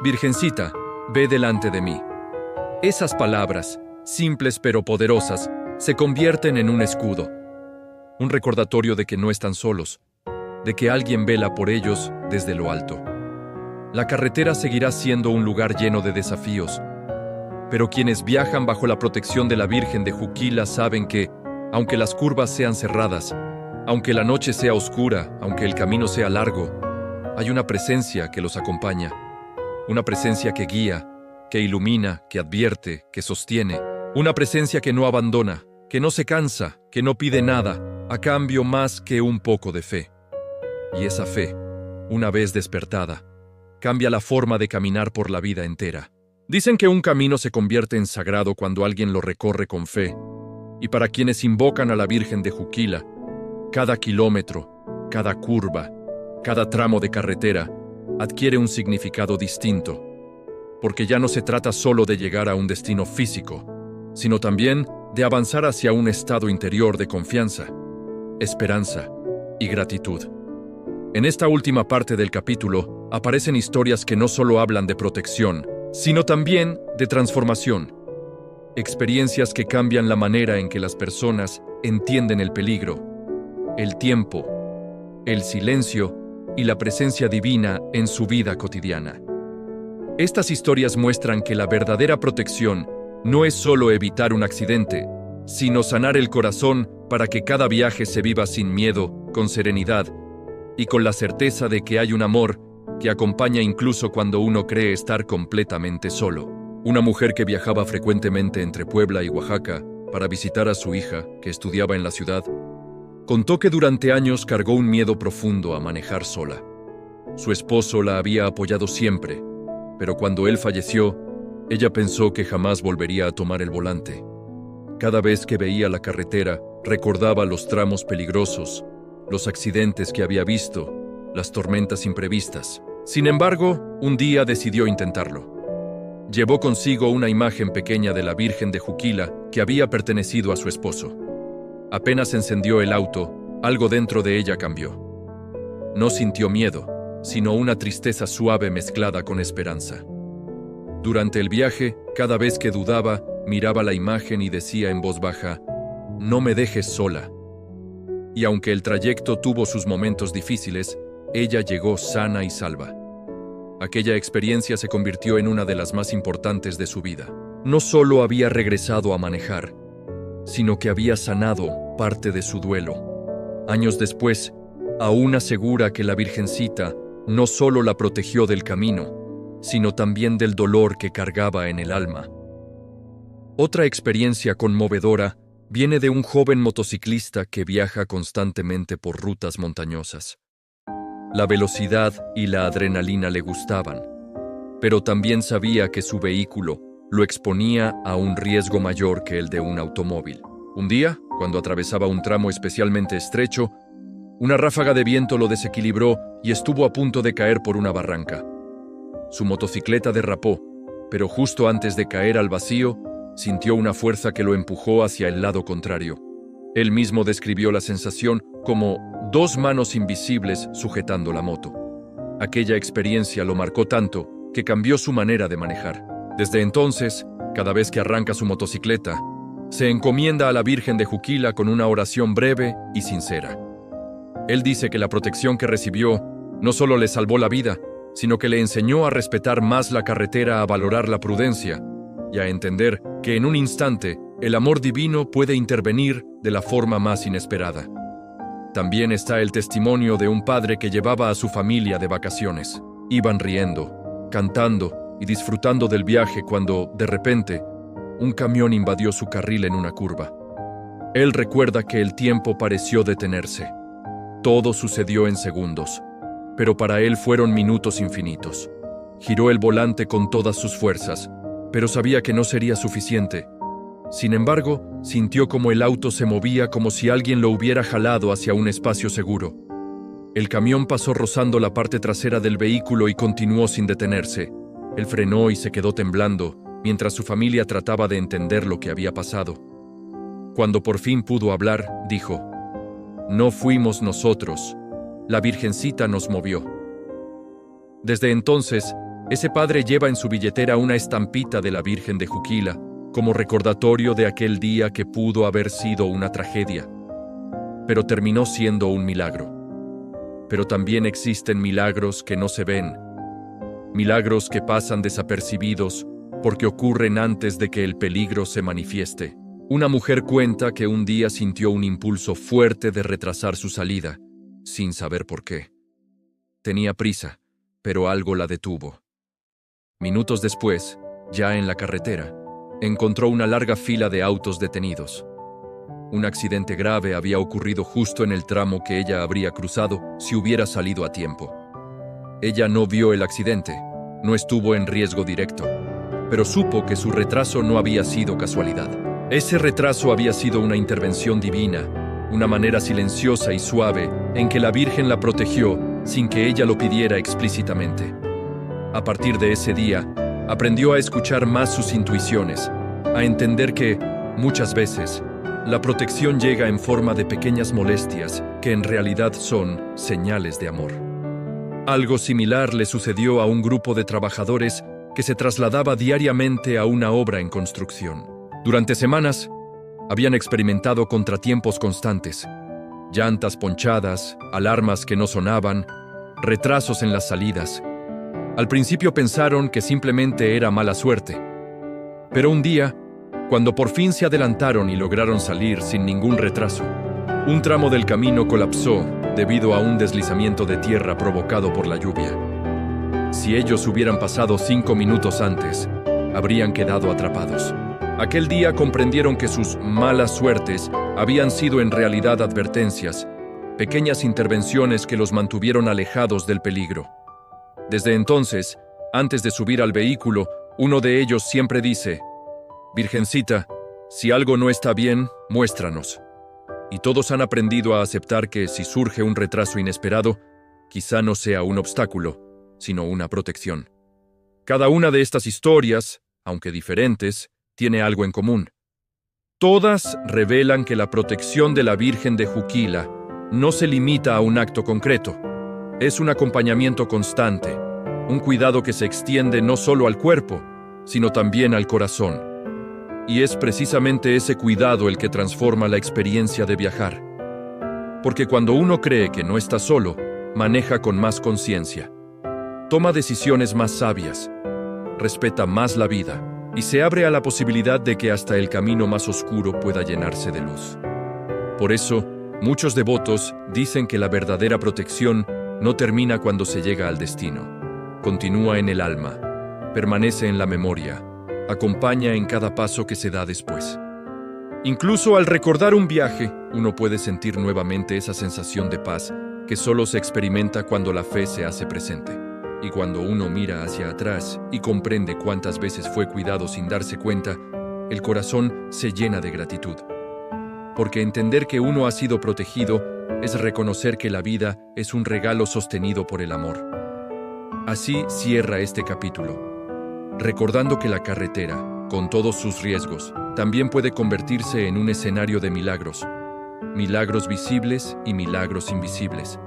«Virgencita, ve delante de mí». Esas palabras, simples pero poderosas, se convierten en un escudo. Un recordatorio de que no están solos, de que alguien vela por ellos desde lo alto. La carretera seguirá siendo un lugar lleno de desafíos, pero quienes viajan bajo la protección de la Virgen de Juquila saben que, aunque las curvas sean cerradas, aunque la noche sea oscura, aunque el camino sea largo, hay una presencia que los acompaña, una presencia que guía, que ilumina, que advierte, que sostiene, una presencia que no abandona, que no se cansa, que no pide nada, a cambio más que un poco de fe. Y esa fe, una vez despertada, cambia la forma de caminar por la vida entera. Dicen que un camino se convierte en sagrado cuando alguien lo recorre con fe, y para quienes invocan a la Virgen de Juquila, cada kilómetro, cada curva, cada tramo de carretera adquiere un significado distinto, porque ya no se trata solo de llegar a un destino físico, sino también de avanzar hacia un estado interior de confianza, esperanza y gratitud. En esta última parte del capítulo aparecen historias que no solo hablan de protección, sino también de transformación. Experiencias que cambian la manera en que las personas entienden el peligro, el tiempo, el silencio y la presencia divina en su vida cotidiana. Estas historias muestran que la verdadera protección no es solo evitar un accidente, sino sanar el corazón para que cada viaje se viva sin miedo, con serenidad y con la certeza de que hay un amor que acompaña incluso cuando uno cree estar completamente solo. Una mujer que viajaba frecuentemente entre Puebla y Oaxaca para visitar a su hija, que estudiaba en la ciudad, contó que durante años cargó un miedo profundo a manejar sola. Su esposo la había apoyado siempre, pero cuando él falleció, ella pensó que jamás volvería a tomar el volante. Cada vez que veía la carretera, recordaba los tramos peligrosos, los accidentes que había visto, las tormentas imprevistas. Sin embargo, un día decidió intentarlo. Llevó consigo una imagen pequeña de la Virgen de Juquila que había pertenecido a su esposo. Apenas encendió el auto, algo dentro de ella cambió. No sintió miedo, sino una tristeza suave mezclada con esperanza. Durante el viaje, cada vez que dudaba, miraba la imagen y decía en voz baja: «No me dejes sola». Y aunque el trayecto tuvo sus momentos difíciles, ella llegó sana y salva. Aquella experiencia se convirtió en una de las más importantes de su vida. No solo había regresado a manejar, sino que había sanado parte de su duelo. Años después, aún asegura que la Virgencita no solo la protegió del camino, sino también del dolor que cargaba en el alma. Otra experiencia conmovedora viene de un joven motociclista que viaja constantemente por rutas montañosas. La velocidad y la adrenalina le gustaban, pero también sabía que su vehículo lo exponía a un riesgo mayor que el de un automóvil. Un día, cuando atravesaba un tramo especialmente estrecho, una ráfaga de viento lo desequilibró y estuvo a punto de caer por una barranca. Su motocicleta derrapó, pero justo antes de caer al vacío, sintió una fuerza que lo empujó hacia el lado contrario. Él mismo describió la sensación como 2 manos invisibles sujetando la moto. Aquella experiencia lo marcó tanto que cambió su manera de manejar. Desde entonces, cada vez que arranca su motocicleta, se encomienda a la Virgen de Juquila con una oración breve y sincera. Él dice que la protección que recibió no solo le salvó la vida, sino que le enseñó a respetar más la carretera, a valorar la prudencia y a entender que en un instante el amor divino puede intervenir de la forma más inesperada. También está el testimonio de un padre que llevaba a su familia de vacaciones. Iban riendo, cantando y disfrutando del viaje cuando, de repente, un camión invadió su carril en una curva. Él recuerda que el tiempo pareció detenerse. Todo sucedió en segundos, pero para él fueron minutos infinitos. Giró el volante con todas sus fuerzas, pero sabía que no sería suficiente. Sin embargo, sintió como el auto se movía como si alguien lo hubiera jalado hacia un espacio seguro. El camión pasó rozando la parte trasera del vehículo y continuó sin detenerse. Él frenó y se quedó temblando, mientras su familia trataba de entender lo que había pasado. Cuando por fin pudo hablar, dijo: «No fuimos nosotros, la Virgencita nos movió». Desde entonces, ese padre lleva en su billetera una estampita de la Virgen de Juquila, como recordatorio de aquel día que pudo haber sido una tragedia, pero terminó siendo un milagro. Pero también existen milagros que no se ven, milagros que pasan desapercibidos porque ocurren antes de que el peligro se manifieste. Una mujer cuenta que un día sintió un impulso fuerte de retrasar su salida, sin saber por qué. Tenía prisa, pero algo la detuvo. Minutos después, ya en la carretera, encontró una larga fila de autos detenidos. Un accidente grave había ocurrido justo en el tramo que ella habría cruzado si hubiera salido a tiempo. Ella no vio el accidente, no estuvo en riesgo directo, pero supo que su retraso no había sido casualidad. Ese retraso había sido una intervención divina, una manera silenciosa y suave en que la Virgen la protegió sin que ella lo pidiera explícitamente. A partir de ese día, aprendió a escuchar más sus intuiciones, a entender que, muchas veces, la protección llega en forma de pequeñas molestias que en realidad son señales de amor. Algo similar le sucedió a un grupo de trabajadores que se trasladaba diariamente a una obra en construcción. Durante semanas, habían experimentado contratiempos constantes, llantas ponchadas, alarmas que no sonaban, retrasos en las salidas. Al principio pensaron que simplemente era mala suerte. Pero un día, cuando por fin se adelantaron y lograron salir sin ningún retraso, un tramo del camino colapsó debido a un deslizamiento de tierra provocado por la lluvia. Si ellos hubieran pasado 5 minutos antes, habrían quedado atrapados. Aquel día comprendieron que sus malas suertes habían sido en realidad advertencias, pequeñas intervenciones que los mantuvieron alejados del peligro. Desde entonces, antes de subir al vehículo, uno de ellos siempre dice: «Virgencita, si algo no está bien, muéstranos». Y todos han aprendido a aceptar que si surge un retraso inesperado, quizá no sea un obstáculo, sino una protección. Cada una de estas historias, aunque diferentes, tiene algo en común. Todas revelan que la protección de la Virgen de Juquila no se limita a un acto concreto. Es un acompañamiento constante, un cuidado que se extiende no solo al cuerpo, sino también al corazón. Y es precisamente ese cuidado el que transforma la experiencia de viajar. Porque cuando uno cree que no está solo, maneja con más conciencia, toma decisiones más sabias, respeta más la vida, y se abre a la posibilidad de que hasta el camino más oscuro pueda llenarse de luz. Por eso, muchos devotos dicen que la verdadera protección no termina cuando se llega al destino. Continúa en el alma, permanece en la memoria, acompaña en cada paso que se da después. Incluso al recordar un viaje, uno puede sentir nuevamente esa sensación de paz que solo se experimenta cuando la fe se hace presente. Y cuando uno mira hacia atrás y comprende cuántas veces fue cuidado sin darse cuenta, el corazón se llena de gratitud. Porque entender que uno ha sido protegido es reconocer que la vida es un regalo sostenido por el amor. Así cierra este capítulo, recordando que la carretera, con todos sus riesgos, también puede convertirse en un escenario de milagros. Milagros visibles y milagros invisibles.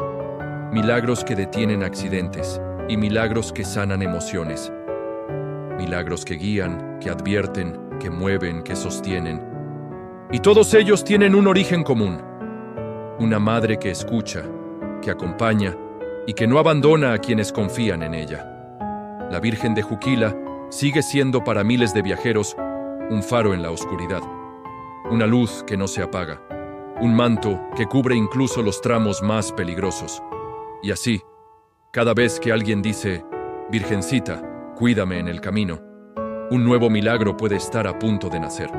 Milagros que detienen accidentes y milagros que sanan emociones. Milagros que guían, que advierten, que mueven, que sostienen. Y todos ellos tienen un origen común. Una madre que escucha, que acompaña y que no abandona a quienes confían en ella. La Virgen de Juquila sigue siendo para miles de viajeros un faro en la oscuridad, una luz que no se apaga, un manto que cubre incluso los tramos más peligrosos. Y así, cada vez que alguien dice, Virgencita, cuídame en el camino, un nuevo milagro puede estar a punto de nacer.